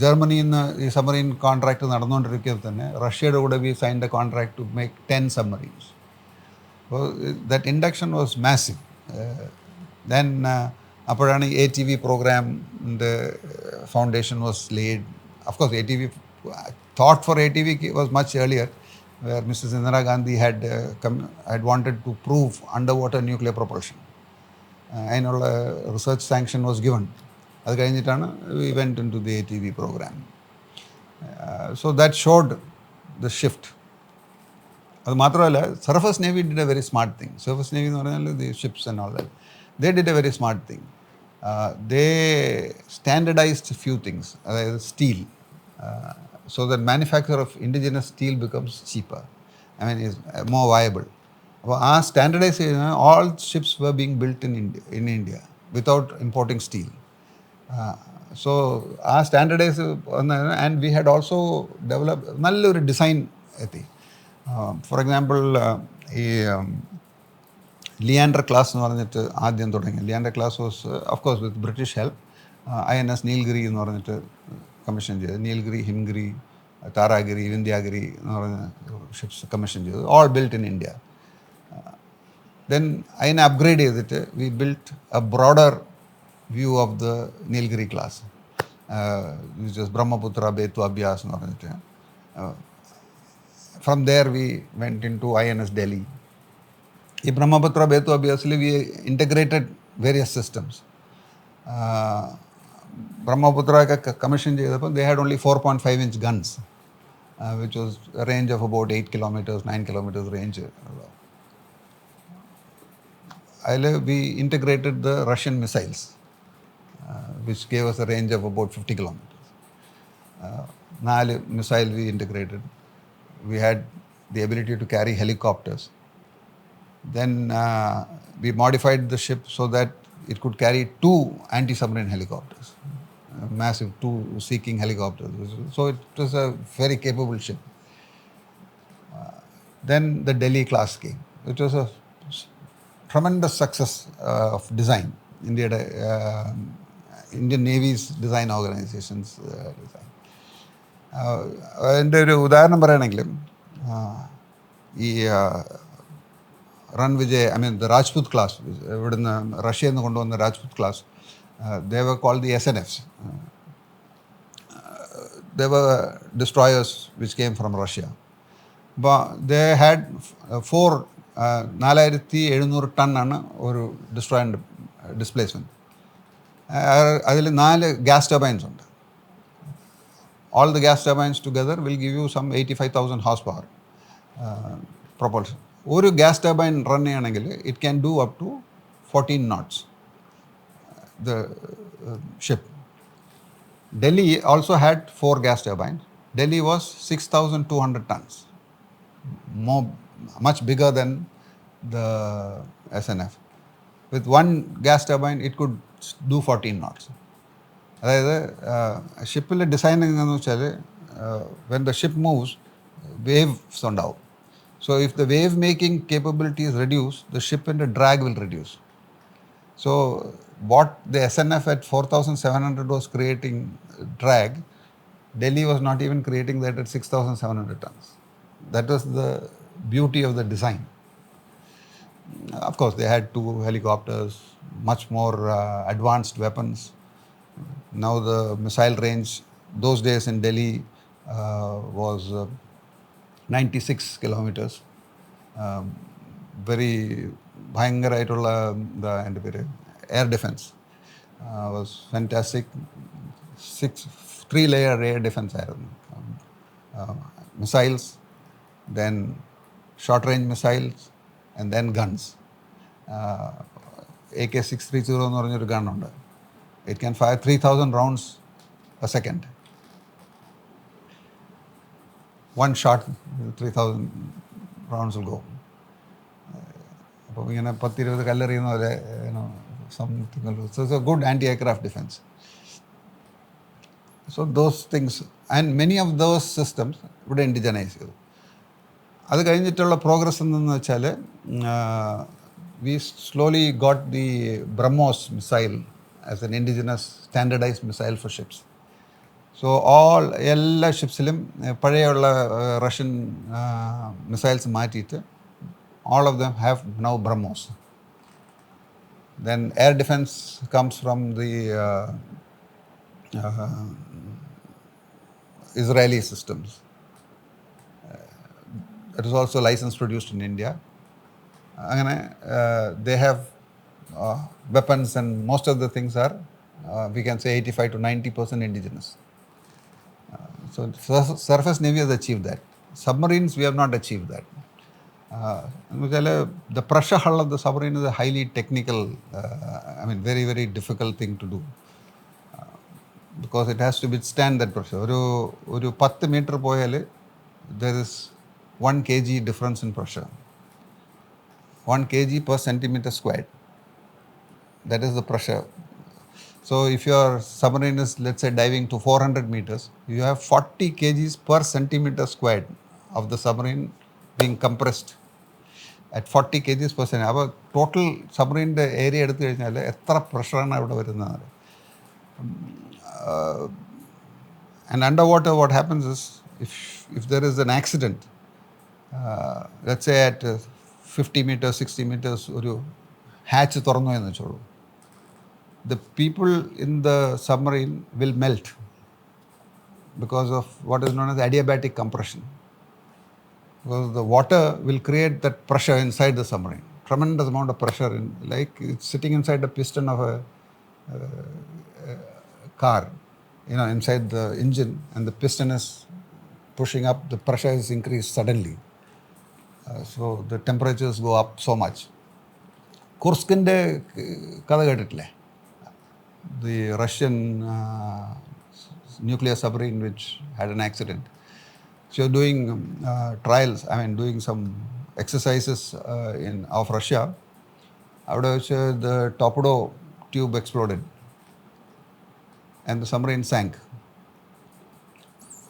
ജർമ്മനിയിൽ നിന്ന് ഈ സബ്മറീൻ കോൺട്രാക്ട് നടന്നുകൊണ്ടിരിക്കുന്നത് തന്നെ റഷ്യയുടെ കൂടെ we signed a contract to make 10 submarines. അപ്പോൾ that induction was massive. Then അപ്പോഴാണ് ATV പ്രോഗ്രാമിൻ്റെ foundation was laid. Of course ATV thought for ATV was much earlier, where Mrs. Indira Gandhi had wanted to prove underwater nuclear propulsion. അതിനുള്ള research sanction was given. അത് കഴിഞ്ഞിട്ടാണ് we went in to the ATV programme. So that showed the shift. അത് മാത്രമല്ല surface navy did a very smart thing. Surface navy എന്ന് പറഞ്ഞാൽ the ships and all that, they did a very smart thing. They standardised few things, അതായത് steel, so that manufacture of indigenous steel becomes cheaper, I mean is more viable. അപ്പോൾ ആ standardise ചെയ്യുന്ന all ships were being built in India without importing steel. So ആ standardise and we had also develop നല്ലൊരു design എത്തി. For example ഈ Leander class എന്ന് പറഞ്ഞിട്ട് ആദ്യം തുടങ്ങി. Leander class was of course with British help. INS Nilgiri എന്ന് പറഞ്ഞിട്ട് കമ്മീഷൻ ചെയ്തു. നീൽഗിരി, ഹിംഗിരി, താരാഗിരി, വിന്ധ്യാഗിരി എന്ന് പറഞ്ഞ ഷിപ്സ് കമ്മീഷൻ ചെയ്തു. All built in India. Then അതിനെ അപ്ഗ്രേഡ് ചെയ്തിട്ട് we built a broader view of the Nilgiri class, which is Brahmaputra Betwa അഭ്യാസ് എന്ന് പറഞ്ഞിട്ട്. From there we went in to INS Delhi. ഈ ബ്രഹ്മപുത്ര ബേത്തു അഭ്യാസിൽ we integrated various systems. Brahmaputra ഒക്കെ കമ്മീഷൻ ചെയ്തപ്പോൾ they had only 4.5-inch guns, which was range of about 8 kilometers, 9 kilometers range. അതിൽ we integrated the Russian missiles, which gave us a range of about 50 kilometers. 4 missile we integrated. We had the ability to carry helicopters. Then we modified the ship so that it could carry 2 anti-submarine helicopters, massive 2 seeking helicopters. So it was a very capable ship. Then the Delhi class came. It was a tremendous success of design. Indian Navy's design organizations design. എൻ്റെ ഒരു ഉദാഹരണം പറയുകയാണെങ്കിലും ഈ run Vijay, I mean the Rajput class, ഇവിടുന്ന് റഷ്യയിൽ നിന്ന് കൊണ്ടുവന്ന Rajput class, they were called the SNFs. They were destroyers which came from Russia. But they had 4,700 ടണ്ണാണ് ഒരു ഡിസ്ട്രോയറിൻ്റെ displacement. അതിൽ 4 ഗ്യാസ് ടർബൈൻസ് ഉണ്ട്. All the gas turbines together will give you some 85,000 horsepower propulsion. ഒരു gas turbine run ചെയ്യണമെങ്കിൽ it can do up to 14 knots. The ship. Delhi also had 4 gas turbines. Delhi was 6,200 tons, much bigger than the SNF. With one gas turbine, it could do 14 knots. അതായത് ഷിപ്പിലെ designing എന്ന് വെച്ചാൽ when the ship moves waves ഉണ്ടാവും. So if the wave making capability is reduce, the ഷിപ്പിൻ്റെ drag will reduce. So what the SNF at 4,700 was creating drag, Delhi was not even creating that at 6,700 tons. That was the beauty of the design. Of course, they had 2 helicopters, much more advanced weapons. Now the missile range those days in Delhi was 96 kilometers. Very ഭയങ്കരമായിട്ടുള്ള എന്താ എൻ്റെ പേര് air defence was fantastic. 3-layer air defence ആയിരുന്നു. Missiles, then short range missiles, and then guns. AK-630 എന്ന് പറഞ്ഞൊരു ഗണ്ണുണ്ട്. It can fire 3,000 rounds a second. one shot, 3,000 rounds will go. അപ്പോൾ ഇങ്ങനെ 10-20 കല്ലെറിയുന്ന പോലെ something. So it's a good anti-aircraft defense. So those things and many of those systems ഇവിടെ ഇൻഡിജനൈസ് ചെയ്തു. അത് കഴിഞ്ഞിട്ടുള്ള progress എന്തെന്ന് വെച്ചാൽ we slowly got the BrahMos missile as an indigenous standardized missile for ships. So എല്ലാ ഷിപ്സിലും പഴയുള്ള റഷ്യൻ മിസൈൽസ് മാറ്റിയിട്ട് all of them have now BrahMos. Then air defense comes from the Israeli systems. It is also licensed produced in India. They have weapons, and most of the things are we can say 85 to 90% indigenous. So surface navy has achieved that. Submarines we have not achieved that. The pressure hull of the submarine is a highly technical, very, very difficult thing to do. Because it has to withstand that pressure. ഒരു 10 meter പോയാൽ there is 1 kg difference in pressure. 1 kg per centimeter squared. That is the pressure. So if your submarine is, let's say, diving to 400 meters, you have 40 kgs per centimeter squared of the submarine being compressed at 40 kgs per centimeter. അപ്പോൾ total സബ്മറീൻ്റെ area എടുത്തു കഴിഞ്ഞാൽ എത്ര പ്രഷറാണ് അവിടെ വരുന്നത്. And underwater what happens is if there is an accident, let's say at 50 meters, 60 meters ഒരു hatch തുറന്നു എന്ന് വെച്ചോളൂ, the people in the submarine will melt because of what is known as adiabatic compression. Because the water will create that pressure inside the submarine, tremendous amount of pressure, like it's sitting inside the piston of a car, inside the engine, and the piston is pushing up, the pressure is increased suddenly. So the temperatures go up so much. Kurskinde കഥ കേട്ടിട്ടില്ലേ? The Russian nuclear submarine which had an accident. So doing trials, doing some exercises of Russia. അവിടെ വെച്ച് the torpedo tube exploded and the submarine sank.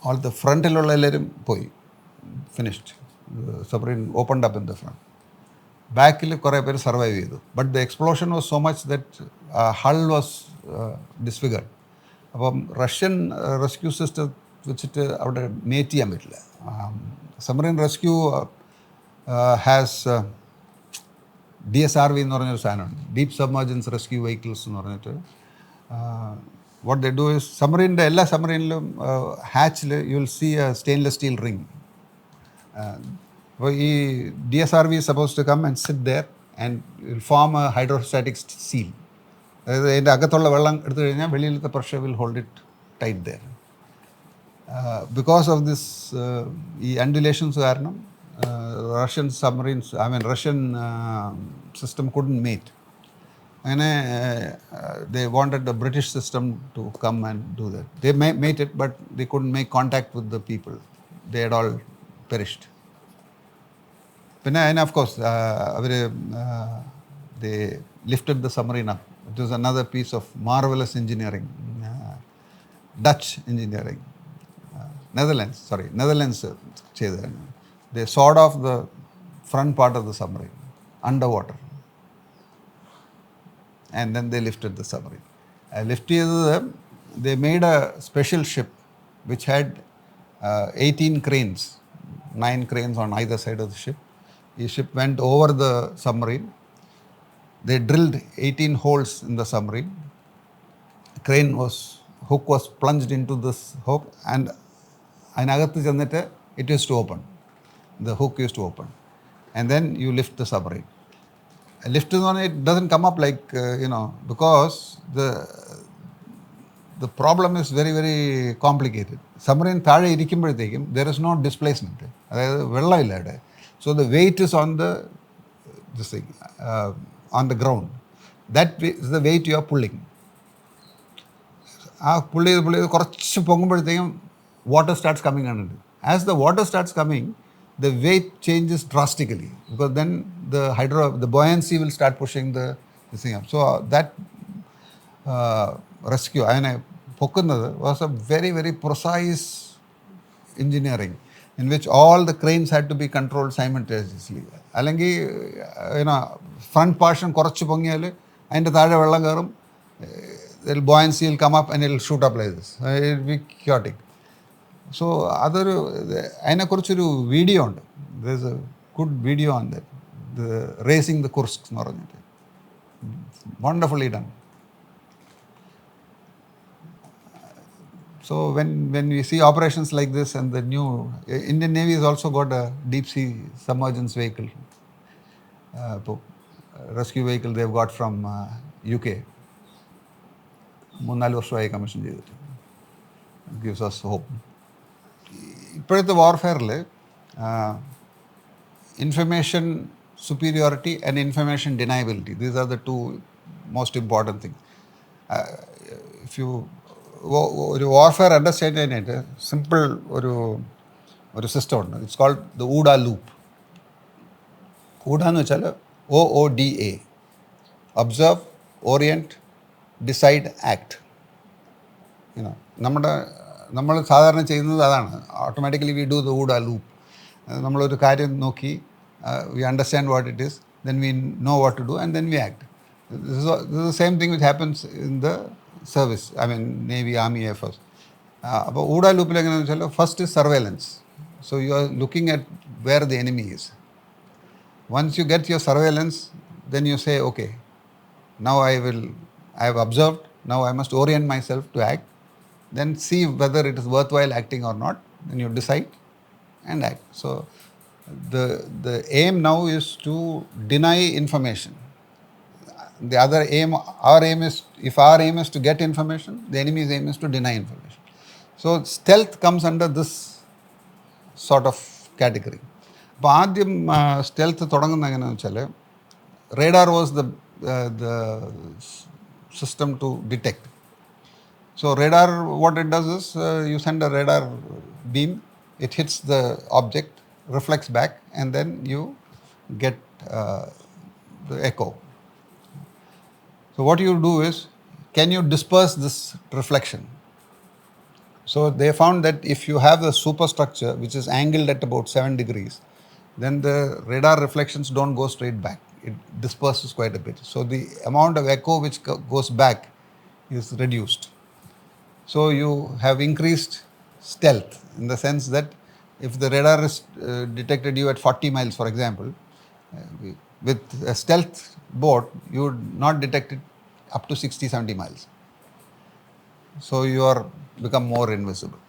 All the frontiലുള്ള എല്ലാവരും പോയി, finished. The submarine opened up in the front. ബാക്കിൽ കുറേ പേര് survive ചെയ്തു. But the explosion was so much that hull was disfigured. അപ്പം Russian rescue system വെച്ചിട്ട് അവിടെ mate ചെയ്യാൻ പറ്റില്ല. സബ്മറീൻ റെസ്ക്യൂ ഹാസ് DSRV എന്ന് പറഞ്ഞൊരു സാധനമുണ്ട്, ഡീപ്പ് സബ്മർജൻസ് റെസ്ക്യൂ വെഹിക്കിൾസ് എന്ന് പറഞ്ഞിട്ട്. വാട്ട് ദേ ഡു ഇസ്, സബ്മറീൻ്റെ എല്ലാ സബ്മറീനിലും ഹാച്ചിൽ you will see a stainless steel ring. അപ്പോൾ ഈ DSRV is supposed to come and sit there and will form a hydrostatic seal. അതായത് അതിൻ്റെ അകത്തുള്ള വെള്ളം എടുത്തു കഴിഞ്ഞാൽ വെളിയിലത്തെ pressure will hold it tight there. Because of this ഈ അൻഡുലേഷൻസ് കാരണം Russian submarines Russian system couldn't mate. അങ്ങനെ they wanted the British system to come and do that. They made it, but they couldn't make contact with the people. They had all perished. പിന്നെ അതിന് of course they lifted the submarine up. It was another piece of marvelous engineering, Dutch engineering. Netherlands ചെയ്തതാണ്. They sawed off the front part of the submarine underwater and then they lifted the submarine. Lift ചെയ്തത്, they made a special ship which had 18 cranes, 9 cranes on either side of the ship. The ship went over the submarine. They drilled 18 holes in the submarine. Hook was plunged into this hook and അതിനകത്ത് ചെന്നിട്ട് it used to open. The hook used to open and then you lift the submarine. Lift is on, it doesn't come up like because the problem is very, very complicated. Submarine താഴെ ഇരിക്കുമ്പോഴത്തേക്കും there is no displacement. അതായത് വെള്ളമില്ല അവിടെ. So the weight is on on the ground. That is the weight you are pulling. ആ പുള്ളി കുറച്ച് പൊങ്ങുമ്പോഴത്തേക്കും water starts coming under it. As the water starts coming, the weight changes drastically, because then the buoyancy will start pushing the thing up. So that rescue, അതിനെ പൊക്കുന്നത് was a very, very precise engineering in which all the cranes had to be controlled simultaneously. അല്ലെങ്കിൽ front portion കുറച്ച് പൊങ്ങിയാൽ അതിൻ്റെ താഴെ വെള്ളം കയറും, buoyancy will come up and it will shoot up like this. It will be chaotic. So അതിനെക്കുറിച്ചൊരു video ഉണ്ട്. There is a good video on that. The Racing the Kursk എന്ന് പറഞ്ഞിട്ട്. Wonderfully done. So when we see operations like this, and the new Indian Navy has also got a deep sea submergence vehicle, rescue vehicle they have got from UK. 3-4 വർഷമായി commission ചെയ്തിട്ട്. Gives us hope. ഇപ്പോഴത്തെ വാർഫെയറിൽ information superiority and information deniability, these are the two most important things. If you ഒരു warfare understand ചെയ്യാനായിട്ട് simple ഒരു system ഉണ്ട്. It's called the OODA loop. OODA എന്ന് വെച്ചാൽ OODA, observe, orient, decide, act. നമ്മൾ സാധാരണ ചെയ്യുന്നത് അതാണ്. Automatically we do the OODA loop. നമ്മളൊരു കാര്യം നോക്കി, we understand what it is, then we know what to do, and then we act. This is the same thing which happens in the service, I mean Navy, Army, Air Force. അപ്പോൾ ഊഡ ലൂപ്പിൽ എങ്ങനെയാണെന്ന് വെച്ചാൽ, first is surveillance. So you are looking at where the enemy is. Once you get your surveillance, then you say, okay, now I have observed, now I must orient myself to act, then see whether it is worthwhile acting or not, then you decide and act. So the aim now is to deny information. The other aim, our aim is, if our aim is to get information, the enemy's aim is to deny information. So stealth comes under this sort of category. അപ്പോൾ ആദ്യം stealth തുടങ്ങുന്നത് എങ്ങനെയാണെന്ന് വെച്ചാൽ, radar was the system to detect. So radar, what it does is, you send a radar beam, it hits the object, reflects back, and then you get the echo. So what you do is, can you disperse this reflection? So they found that if you have a superstructure which is angled at about 7 degrees, then the radar reflections don't go straight back. It disperses quite a bit. So the amount of echo which goes back is reduced. So you have increased stealth, in the sense that if the radar is detected you at 40 miles, for example, with a stealth boat you would not detect it up to 60-70 miles. So you are become more invisible.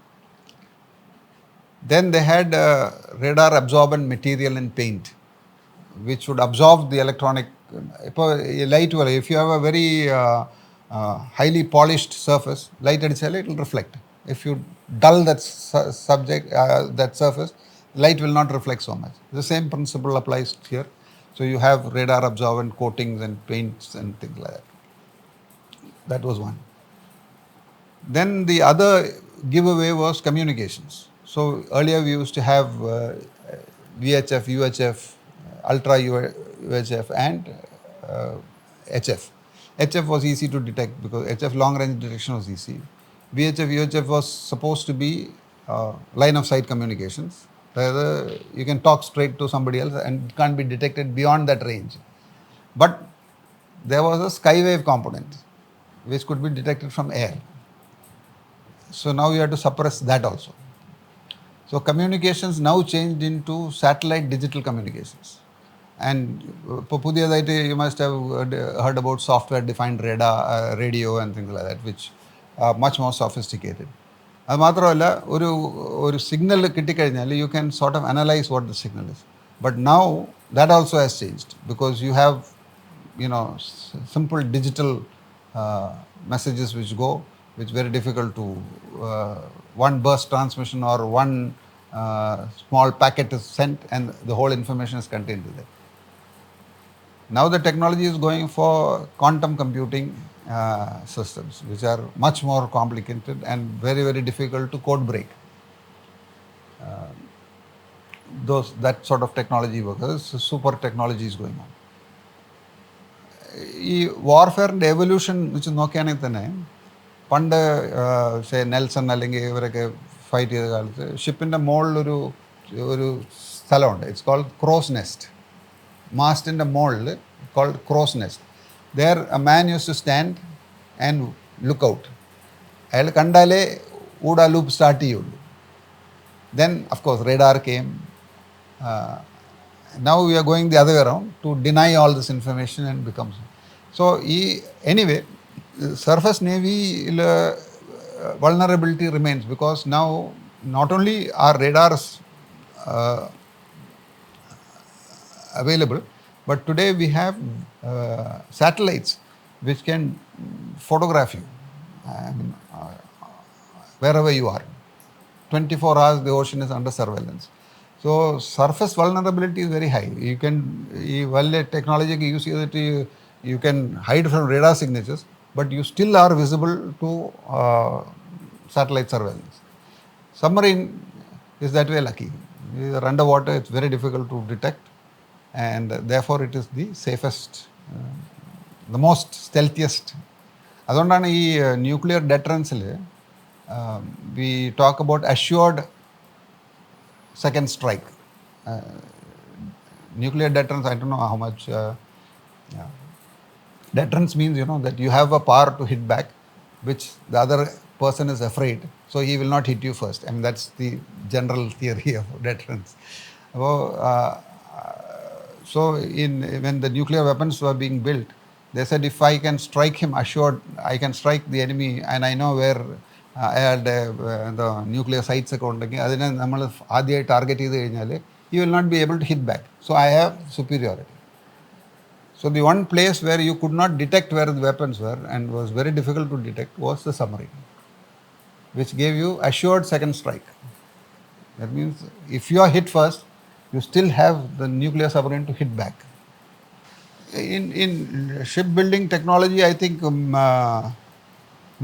Then they had radar absorbent material in paint, which would absorb the electronic light. If you have a very highly polished surface, light addichale it will reflect. If you dull that that surface, light will not reflect so much. The same principle applies here. So you have radar absorbent coatings and paints and things like that. That was one. Then the other giveaway was communications. So earlier we used to have VHF, UHF, ultra UHF, and HF. HF was easy to detect because HF long range detection was easy. VHF, UHF was supposed to be line of sight communications. You can talk straight to somebody else and it can't be detected beyond that range. But there was a skywave component which could be detected from air. So now you have to suppress that also. So communications now changed into satellite digital communications. And you must have heard about software defined radio and things like that, which are much more sophisticated. അത് മാത്രമല്ല, ഒരു signal കിട്ടിക്കഴിഞ്ഞാൽ you can sort of analyze what the signal is. But now that also has changed, because you have simple digital messages which go, which very difficult to one burst transmission or one small packet is sent and the whole information is contained in there. Now the technology is going for quantum computing systems, which are much more complicated and very, very difficult to code break. that sort of technology works. Super technology is going on. ഈ വാർഫെയറിൻ്റെ evolution വെച്ച് നോക്കുകയാണെങ്കിൽ തന്നെ പണ്ട് say Nelson അല്ലെങ്കിൽ ഇവരൊക്കെ fight ചെയ്ത കാലത്ത് ഷിപ്പിൻ്റെ മുകളിലൊരു ഒരു സ്ഥലമുണ്ട്. It's called crow's nest. മാസ്റ്റിൻ്റെ മുകളിൽ called crow's nest. There a man use to stand and look out. അയാൾ കണ്ടാലേ ഊടാ ലൂപ്പ് സ്റ്റാർട്ട് ചെയ്യുള്ളൂ. Then of course radar came. Now we are going the other way around to deny all this information and becomes. So anyway, surface navy vulnerability remains, because now not only are radars available, but today we have satellites which can photograph you, I mean, wherever you are. 24 hours the ocean is under surveillance. So surface vulnerability is very high. You can, വലിയ ടെക്നോളജിയൊക്കെ use ചെയ്തിട്ട് you can hide from radar signatures, but you still are visible to satellite surveillance. Submarine is that way lucky. Underwater it's very difficult to detect, and therefore it is the safest, the most stealthiest. അതുകൊണ്ടാണ് ഈ nuclear ഡെറ്ററൻസിൽ we talk about assured second strike. Nuclear deterrence, I don't know how much. Deterrence means, that you have a power to hit back, which the other person is afraid, so he will not hit you first. I mean, that's the general theory of deterrence. So when the nuclear weapons were being built, they said, if I can strike him assured, I can strike the enemy, and I know where അയാളുടെ എന്താ nuclear sites ഒക്കെ ഉണ്ടെങ്കിൽ അതിനെ നമ്മൾ ആദ്യമായി target ചെയ്ത് കഴിഞ്ഞാൽ you will not be able to hit back. So I have superiority. So the one place where you could not detect where the weapons were and was very difficult to detect was the submarine, which gave you assured second strike. That means if you are hit first, you still have the nuclear submarine to hit back. In shipbuilding technology, I think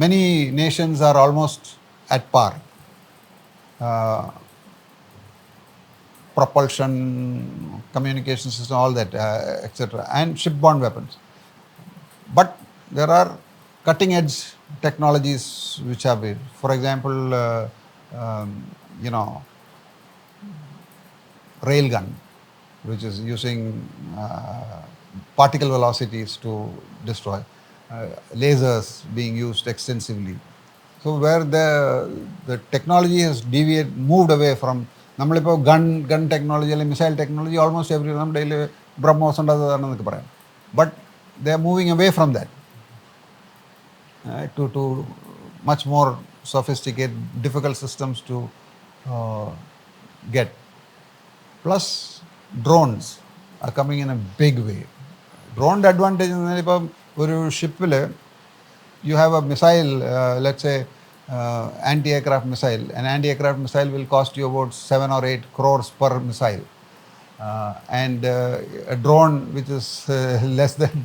many nations are almost at par. Propulsion, communication system, all that, etc. And shipborne weapons. But there are cutting edge technologies which have been, for example, railgun, which is using particle velocities to destroy, lasers being used extensively. So where the technology has moved away from, നമ്മളിപ്പോൾ gun technology അല്ലെങ്കിൽ missile technology almost every, നമ്മുടെ കയ്യിൽ ബ്രഹ്മോസ് ഉണ്ടാകുന്നതാണെന്നൊക്കെ പറയാം. But they are moving away from that to much more sophisticated, difficult systems to get. Plus drones are coming in a big way. Drone advantage in ഒരു ഷിപ്പിൽ you have a missile, let's say anti-aircraft missile. An anti-aircraft missile will cost you about 7 or 8 crores per missile. And a drone which is less than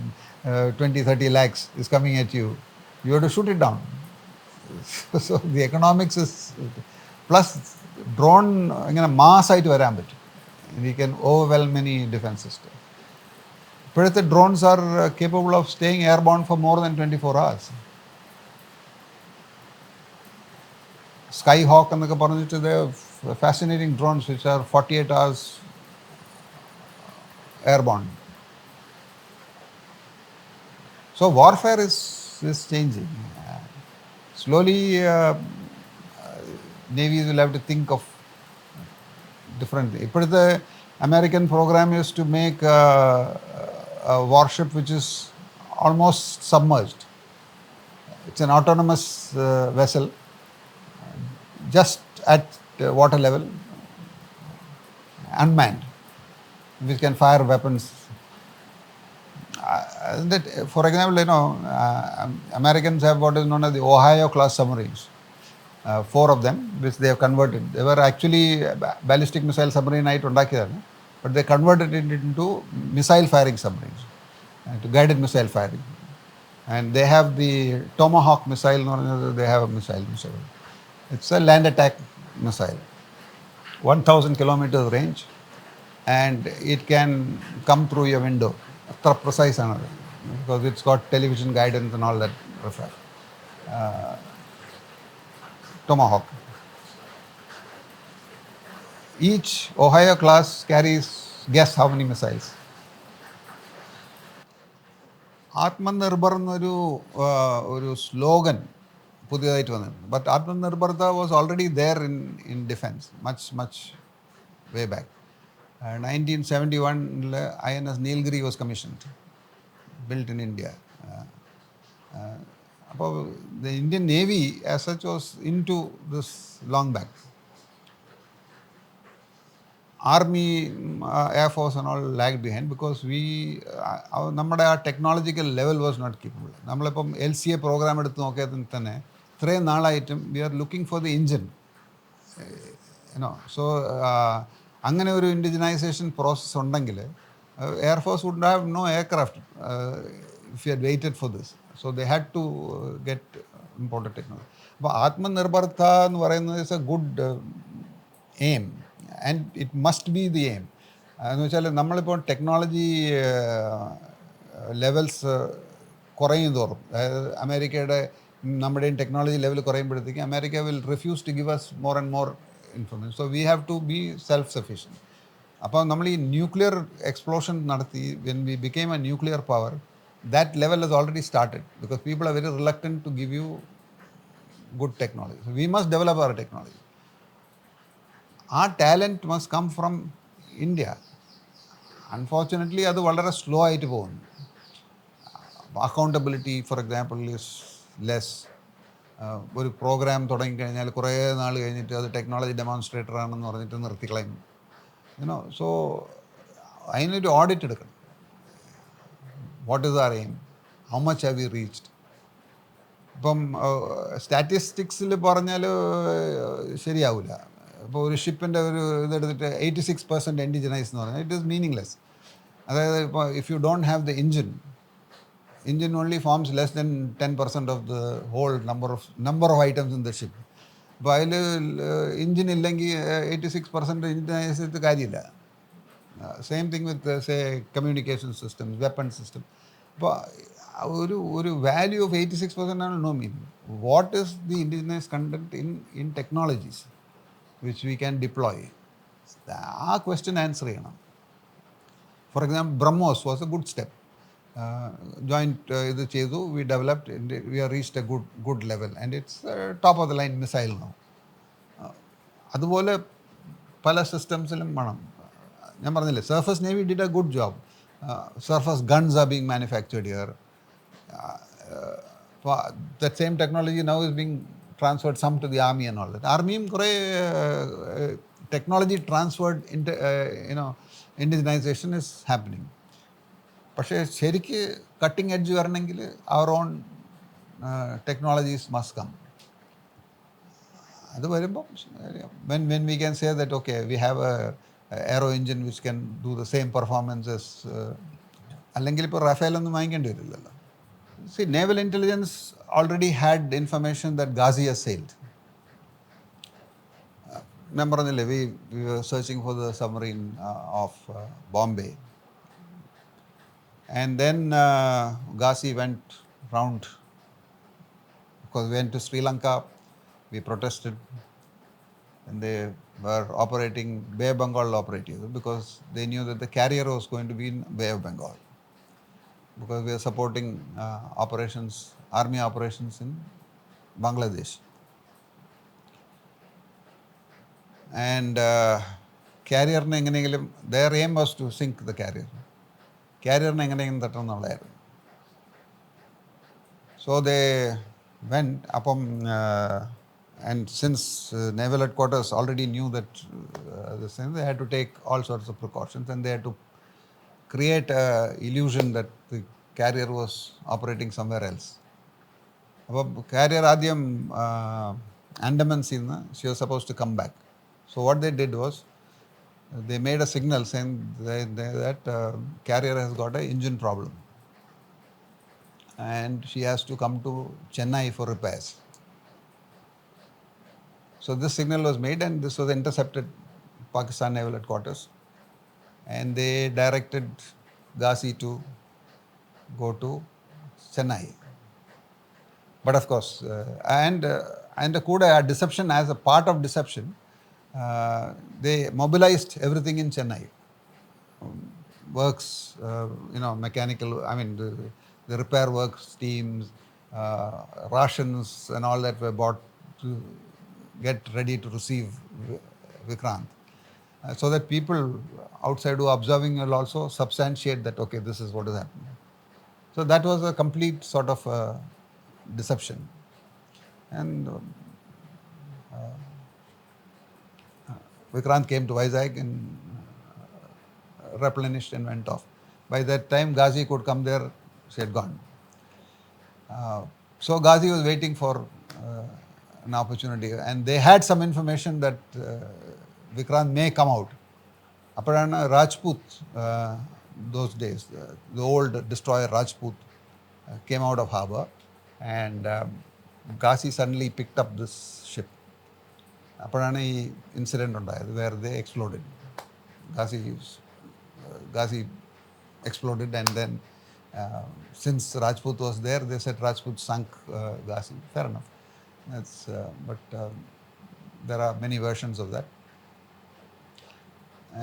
20-30 lakhs is coming at you. You have to shoot it down. So the economics is, plus drone ഇങ്ങനെ മാസ്സായിട്ട് വരാൻ പറ്റും. We can overwhelm any defense system. ഇപ്പോഴത്തെ drones are capable of staying airborne for more than 24 hours. Skyhawk എന്നൊക്കെ പറഞ്ഞിട്ട് they are fascinating drones which are 48 hours airborne. So warfare is changing. Slowly navies will have to think of differently. The American program is to make a warship which is almost submerged. It's an autonomous vessel just at water level, unmanned, which can fire weapons. That, for example, Americans have what is known as the Ohio class submarines. 4 of them, which they have converted. They were actually ballistic missile submarine ആയിട്ട് ഉണ്ടാക്കിയതാണ്, but they converted it into missile firing submarines, to guided missile firing. And they have the Tomahawk missile, they have a missile. It's a land attack missile. 1,000 kilometers range, and it can come through your window. That's precise another, because it's got television guidance and all that. Tomahawk. Each Ohio class carries, guess how many missiles? Atmanirbhar എന്നൊരു ഒരു slogan പുതിയതായിട്ട് വന്നിട്ടുണ്ട്. But Atmanirbharta was already there in defence much way back. 1971 INS Nilgiri was commissioned, built in India. അപ്പോൾ the Indian Navy as such was into this long back. Army, Air Force and all lagged behind because നമ്മുടെ ആ technological level was not capable. നമ്മളിപ്പം LCA programme എടുത്ത് നോക്കിയാൽ തന്നെ ഇത്രയും നാളായിട്ടും we are looking for the engine. So അങ്ങനെ ഒരു ഇൻഡിജിനൈസേഷൻ പ്രോസസ്സ് ഉണ്ടെങ്കിൽ air force would have no aircraft if you had waited for this. So they had to get imported technology. അപ്പോൾ ആത്മനിർഭർത എന്ന് പറയുന്നത് is A good aim, and it must be the aim. എന്ന് വെച്ചാൽ നമ്മളിപ്പോൾ technology levels കുറയും തോറും, അതായത് അമേരിക്കയുടെ നമ്മുടെയും ടെക്നോളജി ലെവൽ കുറയുമ്പോഴത്തേക്കും America will refuse to give us more and more information. So we have to be self sufficient. അപ്പോൾ നമ്മൾ ഈ ന്യൂക്ലിയർ എക്സ്പ്ലോഷൻ നടത്തി, when we became a nuclear power, that level has already started because people are very reluctant to give you good technology. So we must develop our technology. Our talent must come from India. Unfortunately, അത് വളരെ slow ആയിട്ട് പോകുന്നു. Accountability for example is less. ഒരു programme തുടങ്ങിക്കഴിഞ്ഞാൽ കുറേ നാൾ കഴിഞ്ഞിട്ട് അത് ടെക്നോളജി ഡെമോൺസ്ട്രേറ്റർ ആണെന്ന് പറഞ്ഞിട്ട് നിർത്തിക്കളയും. സോ അതിനൊരു ഓഡിറ്റ് എടുക്കണം. What is our aim? How much have we reached? ഇപ്പം സ്റ്റാറ്റിസ്റ്റിക്സിൽ പറഞ്ഞാൽ ശരിയാവില്ല. ഇപ്പോൾ ഒരു ഷിപ്പിൻ്റെ ഒരു ഇതെടുത്തിട്ട് 86% ഇൻഡിജിനൈസ് എന്ന് പറഞ്ഞാൽ ഇറ്റ് ഈസ് മീനിങ്ലെസ്. അതായത് ഇപ്പോൾ if you don't have the engine only forms less than 10% of the whole number of items in the ship. അപ്പോൾ അതിൽ എഞ്ചിൻ ഇല്ലെങ്കിൽ 86% ഇൻഡിജിനൈസ് ചെയ്തിട്ട് കാര്യമില്ല. Same thing with say communication systems, weapon system. അപ്പോൾ ഒരു value of 86% ആണ് no meaning. What is the indigenous content in technologies which we can deploy? ആ question answer ചെയ്യണം. For example BrahMos was a good step. Joint ഇത് ചെയ്തു, we developed, we are reached a good level and it's top of the line missile now. അതുപോലെ പല സിസ്റ്റംസിലും വേണം. ഞാൻ പറഞ്ഞില്ലേ, surface navy did A good job. Surface guns are being manufactured here. That same technology now is being transferred some to the army and all that. ആർമിയും കുറേ technology transferred indigenisation is happening. പക്ഷേ ശരിക്ക് cutting edge വരണമെങ്കിൽ അവർ own technologies must come. അത് വരുമ്പം when we can say that okay, we have a aero engine which can do the same performance as അല്ലെങ്കിൽ ഇപ്പോൾ റഫേൽ ഒന്നും വാങ്ങിക്കേണ്ടി വരില്ലല്ലോ. See, naval intelligence already had information that Ghazi has sailed. ഞാൻ പറഞ്ഞില്ലേ, we were searching for the submarine of Bombay, and then Ghazi went round because we went to Sri Lanka, we protested, and they were operating Bay of Bengal operative because they knew that the carrier was going to be in Bay of Bengal, because we are supporting operations, army operations in Bangladesh. And carrier-നെ എങ്ങനെയെങ്കിലും, their aim was to sink the carrier. Carrier-നെ എങ്ങനെയെങ്കിലും തട്ടണം എന്നുള്ളതായിരുന്നു. So they went അപ്പം and since naval headquarters already knew that this thing, they had to take all sorts of precautions, and they had to create a illusion that the carrier was operating somewhere else. അപ്പം carrier ആദ്യം Andaman's she was supposed to come back. So what they did was they made a signal saying that carrier has got an engine problem and she has to come to Chennai for repairs. So this signal was made and this was intercepted Pakistan Naval Headquarters, and they directed Ghazi to go to Chennai. But of course, and Kuda deception, as a part of deception, they mobilized everything in Chennai. Works, mechanical, the repair works teams, rations and all that were bought to get ready to receive Vikrant. So that people outside who are observing will also substantiate that, okay, this is what is happening. So that was a complete sort of deception. And Vikrant came to Vizag and replenished and went off. By that time, Ghazi could come there, she had gone. So Ghazi was waiting for an opportunity, and they had some information that Vikrant may come out. Aparana Rajput, those days, the old destroyer Rajput came out of harbour, and Ghazi suddenly picked up this ship. അപ്പോഴാണ് ഈ incident ഉണ്ടായത് where they exploded. Ghazi exploded, and then since Rajput was there, they said Rajput sunk Ghazi. Fair enough. But there are many versions of that.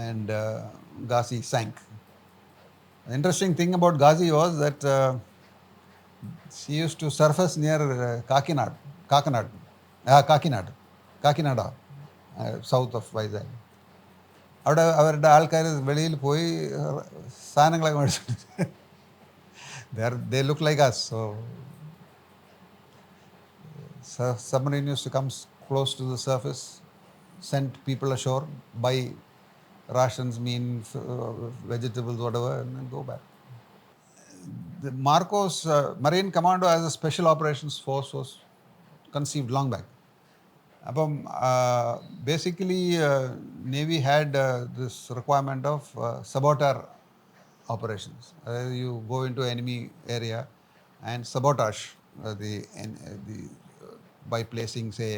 And Ghazi sank. The interesting thing about Ghazi was that she used to surface near Kakinada, south of Vizag. അവിടെ അവരുടെ ആൾക്കാർ വെളിയിൽ പോയി സാധനങ്ങളൊക്കെ മേടിച്ചിട്ട് they look like us. So submarine used to come close to the surface, send people ashore, buy rations, vegetables, whatever, and then go back. The Marcos Marine Commando as a special operations force was conceived long back. Basically, Navy had this requirement of saboteur operations. You go into enemy area and sabotage by placing, say,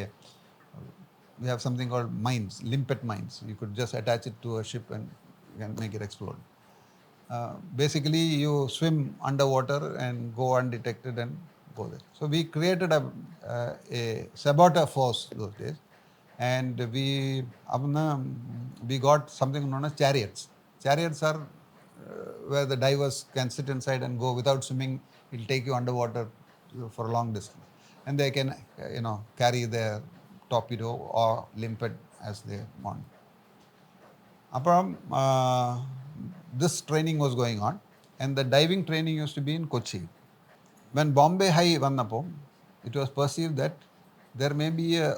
we have something called mines, limpet mines. You could just attach it to a ship and you can make it explode. Basically, you swim underwater and go undetected and go there. So we created a saboteur force those days, and we got something known as chariots. Chariots are where the divers can sit inside and go without swimming. It will take you underwater for a long distance, and they can carry their torpedo or limpet as they want. This training was going on, and the diving training used to be in Kochi. When Bombay High vannappo, it was perceived that there may be a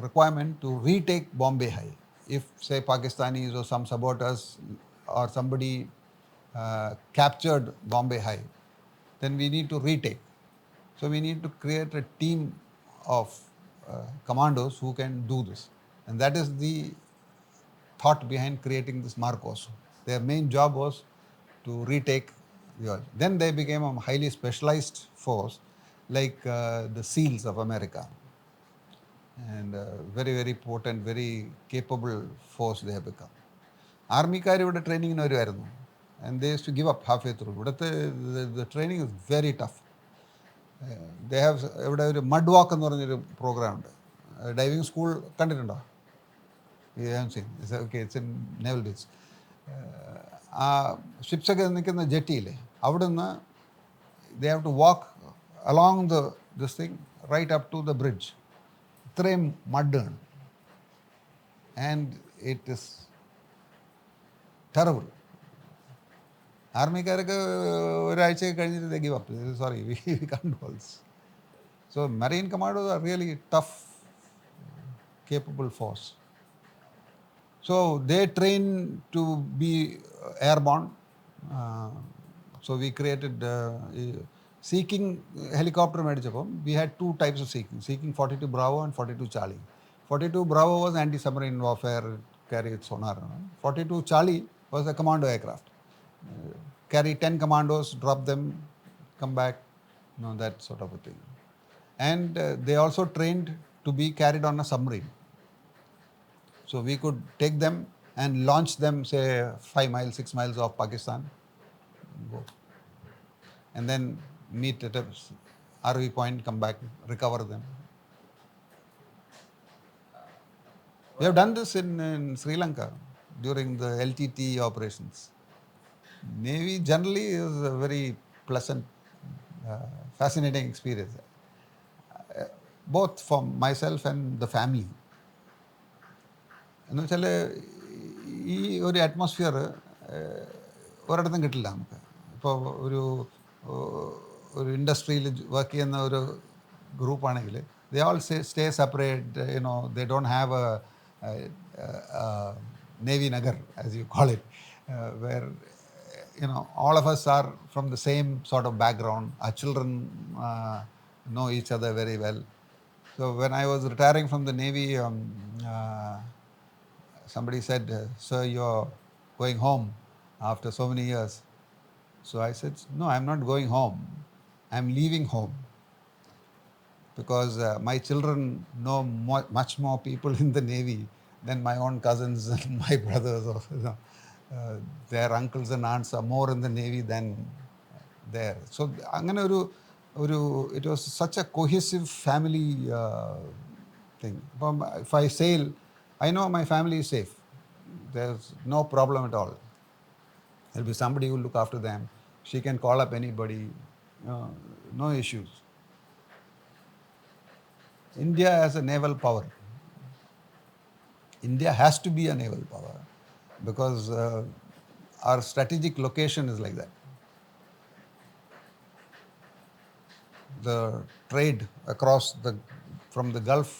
requirement to retake Bombay High. If, say, Pakistanis or some saboteurs or somebody captured Bombay High, then we need to retake. So we need to create a team of commandos who can do this. And that is the thought behind creating this Marcos. Their main job was to retake the oil. Then they became a highly specialized force, like the SEALs of America. And very, very potent, very capable force they have become. ആർമിക്കാർ ഇവിടെ ട്രെയിനിങ്ങിന് വരുമായിരുന്നു, and they used to give up halfway through. ഇവിടുത്തെ the training is very tough. They have ഇവിടെ ഒരു mud വാക്ക് എന്ന് പറഞ്ഞൊരു programme ഉണ്ട്. Diving school കണ്ടിട്ടുണ്ടോ? It's in naval base. ആ ഷിപ്സൊക്കെ നിൽക്കുന്ന ജെട്ടിയില്ലേ, അവിടുന്ന് they have to walk along this thing right up to the bridge. ഇത്രയും മഡാണ്, and it is terrible. ആർമിക്കാരൊക്കെ ഒരാഴ്ച കഴിഞ്ഞിട്ട് they give up. Sorry, we can't do all this. So Marine Commandos are really tough, capable force. So they train to be airborne. So we created seeking helicopter മേടിച്ചപ്പോൾ we had two types of seeking 42 Bravo and 42 Charlie. 42 Bravo was anti-submarine warfare, carried sonar. 42 Charlie was a commando aircraft. Carry 10 commandos, drop them, come back, that sort of a thing. And they also trained to be carried on a submarine. So we could take them and launch them, say, 5 miles, 6 miles off Pakistan, go. And then meet at a RV point, come back, recover them. We have done this in Sri Lanka during the LTT operations. Navy generally is a very pleasant, fascinating experience, both for myself and the family. എന്ന് വെച്ചാൽ ഈ ഒരു atmosphere ഒരിടത്തും കിട്ടില്ല നമുക്ക്. ഇപ്പോൾ ഒരു ഇൻഡസ്ട്രിയിൽ വർക്ക് ചെയ്യുന്ന ഒരു ഗ്രൂപ്പാണെങ്കിൽ they all stay separate, they don't have a navy Nagar as you call it, where all of us are from the same sort of background. Our children know each other very well. So when I was retiring from the Navy, somebody said, "Sir, you're going home after so many years." So I said, "No, I'm not going home. I'm leaving home because my children know much more people in the Navy than my own cousins and my brothers. Or, their uncles and aunts are more in the Navy than there." So അങ്ങനെ it was such a cohesive family thing. If I sail, I know my family is safe. There's no problem at all. There'll be somebody who will look after them. She can call up anybody. No issues. India has a naval power. India has to be a naval power because our strategic location is like that. The trade across from the Gulf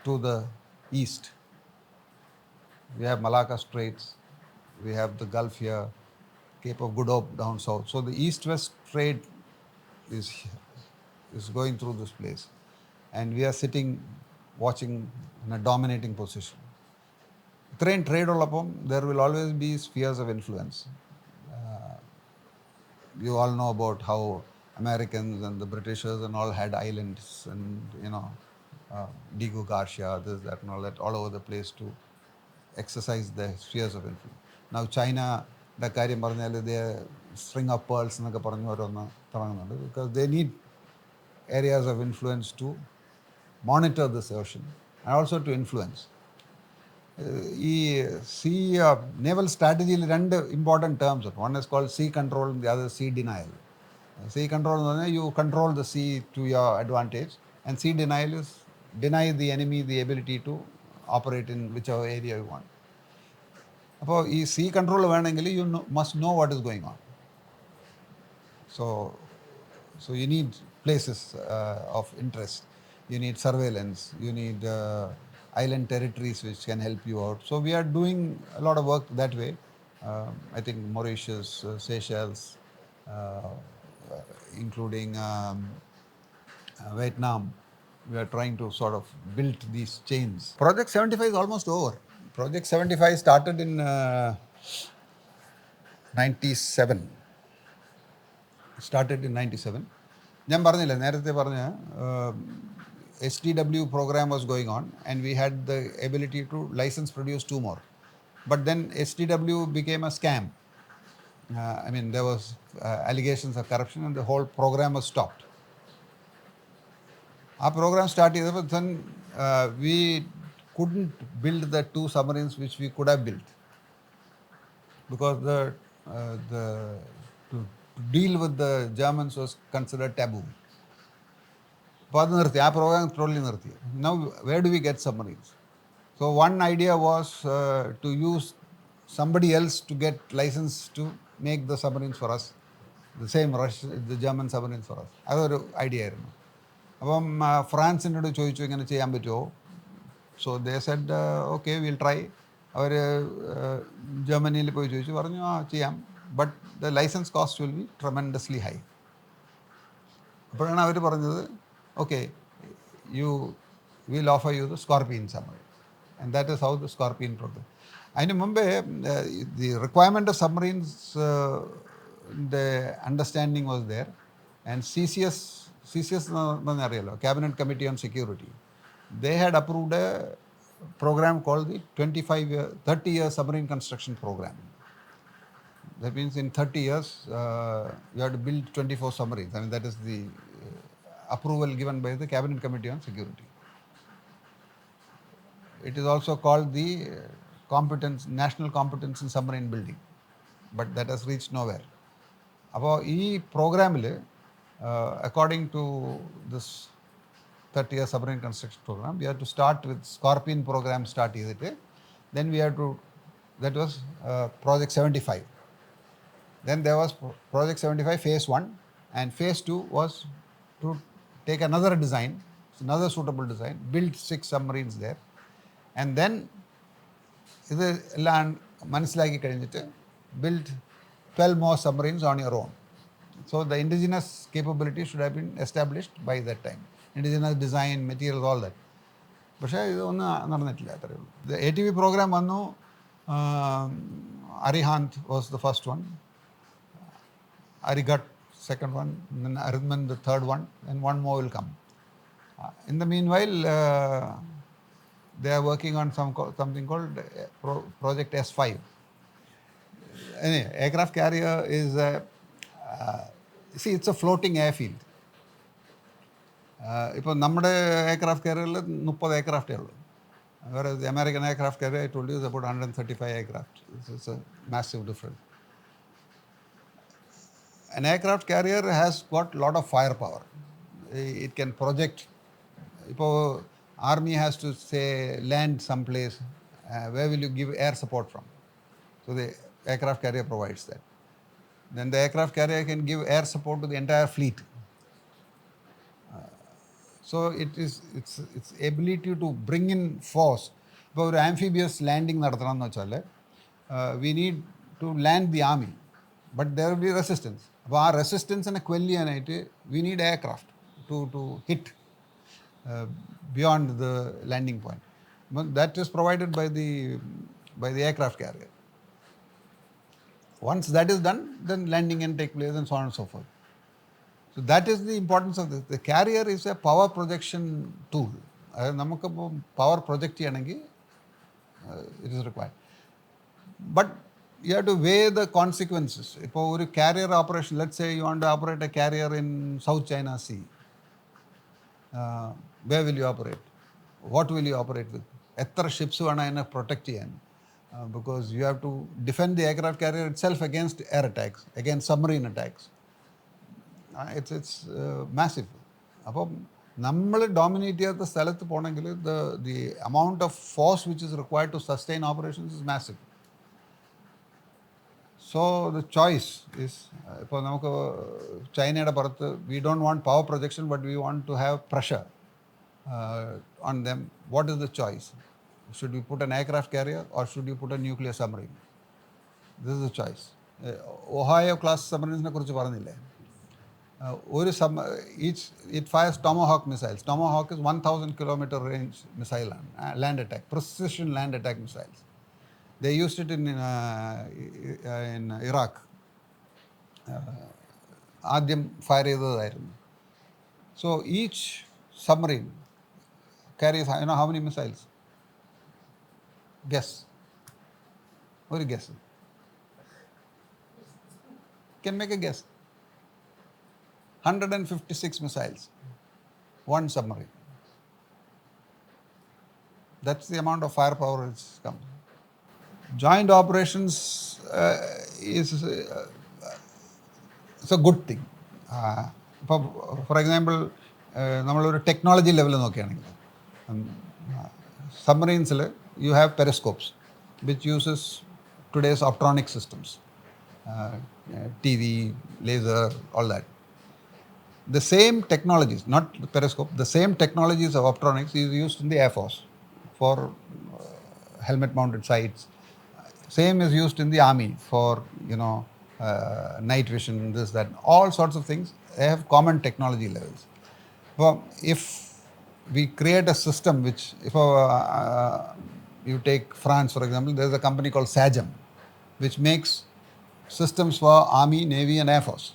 to the east. We have Malacca Straits, we have the Gulf here, Cape of Good Hope down south. So the east-west trade is going through this place. And we are sitting, watching in a dominating position. Train trade ullapom, there will always be spheres of influence. You all know about how Americans and the Britishers and all had islands and, Digu Garcia, this, that and all that, all over the place to exercise their spheres of influence. Now China, the കാര്യം പറഞ്ഞാൽ they string of pearls എന്നൊക്കെ പറഞ്ഞ് ഓരോന്ന് തുടങ്ങുന്നുണ്ട് because they need areas of influence to monitor this ocean and also to influence. ഈ naval strategy രണ്ട് important terms. One is called sea control and the other sea denial. Sea control എന്ന് പറഞ്ഞാൽ you control the sea to your advantage, and sea denial is deny the enemy the ability to operate in whichever area you want. അപ്പോൾ ഈ sea control വേണമെങ്കിൽ you must know what is going on. So you need places of interest, you need surveillance, you need island territories which can help you out. So we are doing a lot of work that way. I think Mauritius, Seychelles, including Vietnam, we are trying to sort of build these chains. Project 75 is almost over. Project 75 started in 97. Started in 97. ഞാൻ പറഞ്ഞില്ല, നേരത്തെ പറഞ്ഞ HDW program was going on and we had the ability to license produce 2 more. But then HDW became a scam. I mean, there was allegations of corruption and the whole program was stopped. Our program started, but then we couldn't build the 2 submarines which we could have built because to deal with the Germans was considered taboo. അപ്പോൾ അത് നിർത്തി, ആ programme totally നിർത്തി. Now where do we get submarines? So one idea was to use somebody else to get license to make the submarines for us, the German submarines for us. അതൊരു idea ആയിരുന്നു. അപ്പം ഫ്രാൻസിനോട് ചോദിച്ചു ഇങ്ങനെ ചെയ്യാൻ പറ്റുമോ. So they said okay will try. അവർ ജർമ്മനിയിൽ പോയി ചോദിച്ചു, പറഞ്ഞു ചെയ്യാം, but the licence cost will be tremendously high. അപ്പോഴാണ് അവർ പറഞ്ഞത്, okay, we'll offer you the Scorpion submarine. And that is how the Scorpion program. അതിന് മുമ്പേ the requirement of submarines, the understanding was there, and CCS എന്നറിയാലോ, Cabinet Committee on Security, they had approved a program called the 30-year submarine construction program. That means in 30 years, you have to build 24 submarines. I mean, that is the approval given by the Cabinet Committee on Security. It is also called the national competence in submarine building, but that has reached nowhere. അപ്പോൾ ഈ പ്രോഗ്രാമിൽ according to this 30-year submarine construction program, we have to start with Scorpion program start ചെയ്തിട്ട് then we have to, that was project 75. Then there was project 75 phase 1 and phase 2 was to take another design, another suitable design, build 6 submarines there, and then ഇത് എല്ലാം മനസ്സിലാക്കി കഴിഞ്ഞിട്ട് build 12 more submarines on your own. So the indigenous capability should have been established by that time. Indigenous design, materials, all that. പക്ഷേ ഇതൊന്നും നടന്നിട്ടില്ല, അത്രയേ ഉള്ളൂ. The ATV program വന്നു. Arihant was the first one. Arigat, second one. Then Arithman, the third one. And one more will come. In the meanwhile, they are working on something called Project S5. Anyway, aircraft carrier is it's a floating airfield. ഇപ്പോൾ നമ്മുടെ aircraft കാരിയറിൽ 30 എയർക്രാഫ്റ്റേ ഉള്ളൂ. Whereas the American aircraft carrier, I told you, is about 135 aircraft. It's a massive difference. An aircraft carrier has got a lot of firepower. It can project. ഇപ്പോൾ army has to say land someplace. Where will you give air support from? So the aircraft carrier provides that. Then the aircraft carrier can give air support to the entire fleet. So its ability to bring in force. ഇപ്പോൾ ഒരു amphibious landing നടത്തണമെന്ന് വെച്ചാൽ we need to land the army, but there will be resistance. അപ്പോൾ ആ റെസിസ്റ്റൻസിനെ ക്വെല് ചെയ്യാനായിട്ട് we need aircraft to hit beyond the landing point. But that is provided by the aircraft carrier. Once that is done, then landing can take place and so on and so forth. So that is the importance of this. The carrier is a power projection tool. നമുക്കിപ്പോൾ power project ചെയ്യണമെങ്കിൽ it is required. But you have to weigh the consequences. ഇപ്പോൾ ഒരു carrier operation, let's say you want to operate a carrier in South China Sea. Where will you operate? What will you operate with? എത്ര ships വേണം അതിനെ protect ചെയ്യാൻ? Because you have to defend the aircraft carrier itself against air attacks, against submarine attacks. It's massive. അപ്പം നമ്മൾ dominate ചെയ്യാത്ത സ്ഥലത്ത് പോകണമെങ്കിൽ the amount of force which is required to sustain operations is massive. So the choice is, ഇപ്പോൾ നമുക്ക് ചൈനയുടെ പുറത്ത് we don't want power projection but we want to have pressure on them. What is the choice? Should we put an aircraft carrier or should you put a nuclear submarine? This is the choice. Ohio class submarines കുറിച്ച് പറഞ്ഞില്ലേ? It fires Tomahawk missiles. Tomahawk is 1,000 kilometer range missile, land attack, precision land attack missiles. They used it in Iraq. ആദ്യം fire ചെയ്തതായിരുന്നു. So each submarine carries, how many missiles? Guess. What do you guess? Can make a guess. 156 missiles. One submarine. That's the amount of firepower which comes. Joint operations is it's a good thing. For example, നമ്മളൊരു technology level നോക്കുകയാണെങ്കിൽ സബ്മറീൻസിൽ you have periscopes which uses today's optronic systems, TV, laser, all that. The same technologies, not the periscope, the same technologies of optronics is used in the Air Force for helmet mounted sights. Same is used in the Army for, night vision, this, that, all sorts of things. They have common technology levels. Well, if we create a system which, if you take France, for example, there is a company called SAGEM, which makes systems for Army, Navy, and Air Force.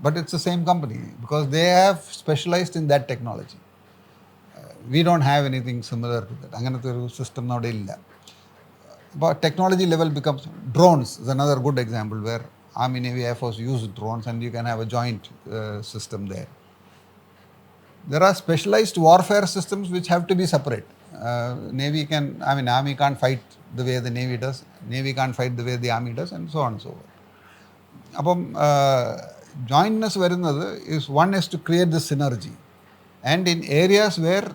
But it's the same company because they have specialized in that technology. we don't have anything similar to that. അങ്ങനത്തെ ഒരു system അവിടെ ഇല്ല. But technology level becomes drones is another good example where Army, Navy, Air Force use drones and you can have a joint system there. There are specialized warfare systems which have to be separate. Army can't fight the way the Navy does, Navy can't fight the way the Army does, and so on and so forth. അപ്പം jointness വരുന്നത് is one is to create this synergy and in areas where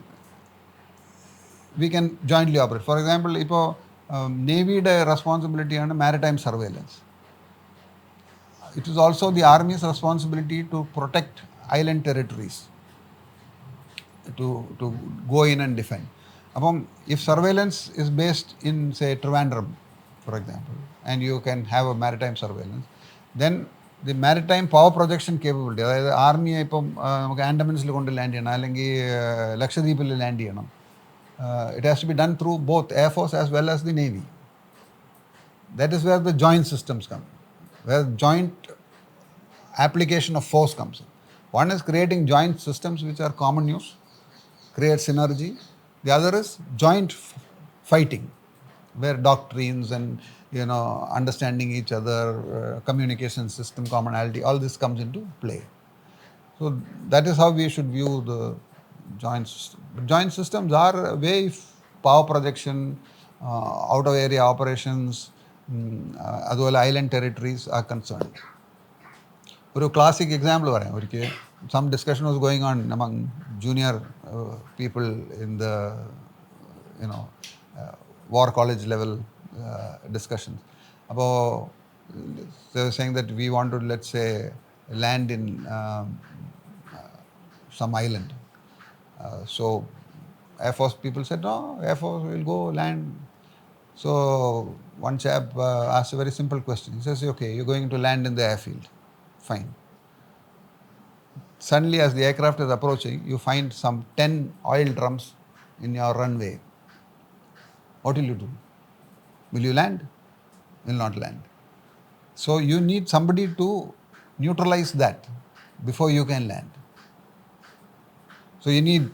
we can jointly operate. For example, ഇപ്പോൾ നേവിയുടെ റെസ്പോൺസിബിലിറ്റിയാണ് maritime surveillance. It is also the Army's responsibility to protect island territories, to go in and defend. അപ്പം if surveillance is based in, say, Trivandrum, for example, and you can have a maritime surveillance, then the maritime power projection capability, അതായത് ആർമിയെ ഇപ്പം നമുക്ക് ആൻഡമാൻസിൽ കൊണ്ട് land ചെയ്യണം അല്ലെങ്കിൽ ലക്ഷദ്വീപിൽ land ചെയ്യണം, it has to be done through both Air Force as well as the Navy. That is where the joint systems come, where joint application of force comes in. One is creating joint systems which are common use, create synergy. The other is joint fighting, where doctrines and understanding each other, communication system commonality, all this comes into play. So that is how we should view the joint system. But joint systems are a way if power projection, out of area operations, അതുപോലെ island territories are concerned. ഒരു classic example പറയാം. ഒരിക്കൽ some discussion was going on among junior people in the war college level discussions. അപ്പോൾ they were saying that we want to, let's say, land in some island. So Air Force people said, no, Air Force will go land. So one chap asked a very simple question. He says, okay, you're going to land in the airfield. Fine. Suddenly, as the aircraft is approaching, you find some 10 oil drums in your runway. What will you do? Will you land? Will not land. So you need somebody to neutralize that before you can land. So you need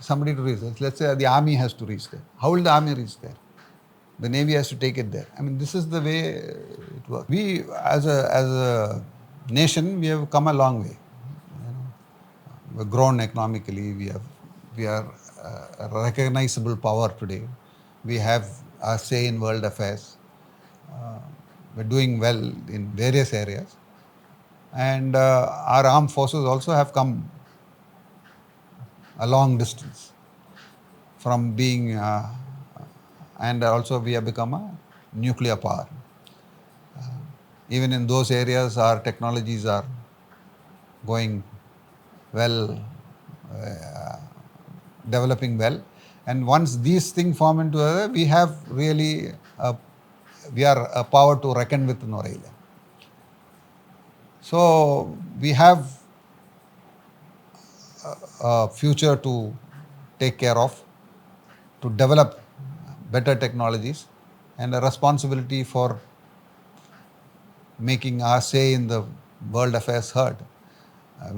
somebody to reach there. Let's say the Army has to reach there. How will the Army reach there? The Navy has to take it there. I mean, this is the way it works. We, as a nation, we have come a long way. We've grown economically. We are a recognizable power today. We have our say in world affairs. We're doing well in various areas. And our armed forces also have come a long distance from being, and also we have become a nuclear power. Even in those areas, our technologies are going well, developing well. And once these things form into other, we have really, we are a power to reckon with in our area. So we have a future to take care of, to develop better technologies, and a responsibility for making our say in the world affairs heard.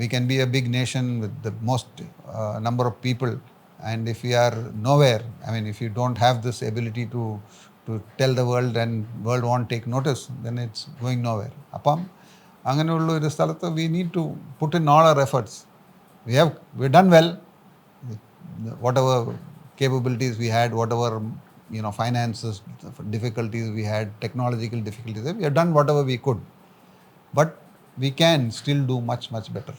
We can be a big nation with the most number of people, and if we are nowhere, I mean, if you don't have this ability to tell the world and world won't take notice, then it's going nowhere. Appam അങ്ങനെയുള്ള ഒരു സ്ഥലത്ത് we need to put in all our efforts. We've done well. Whatever capabilities we had, whatever finances difficulties we had, technological difficulties, we have done whatever we could. But we can still do much, much better.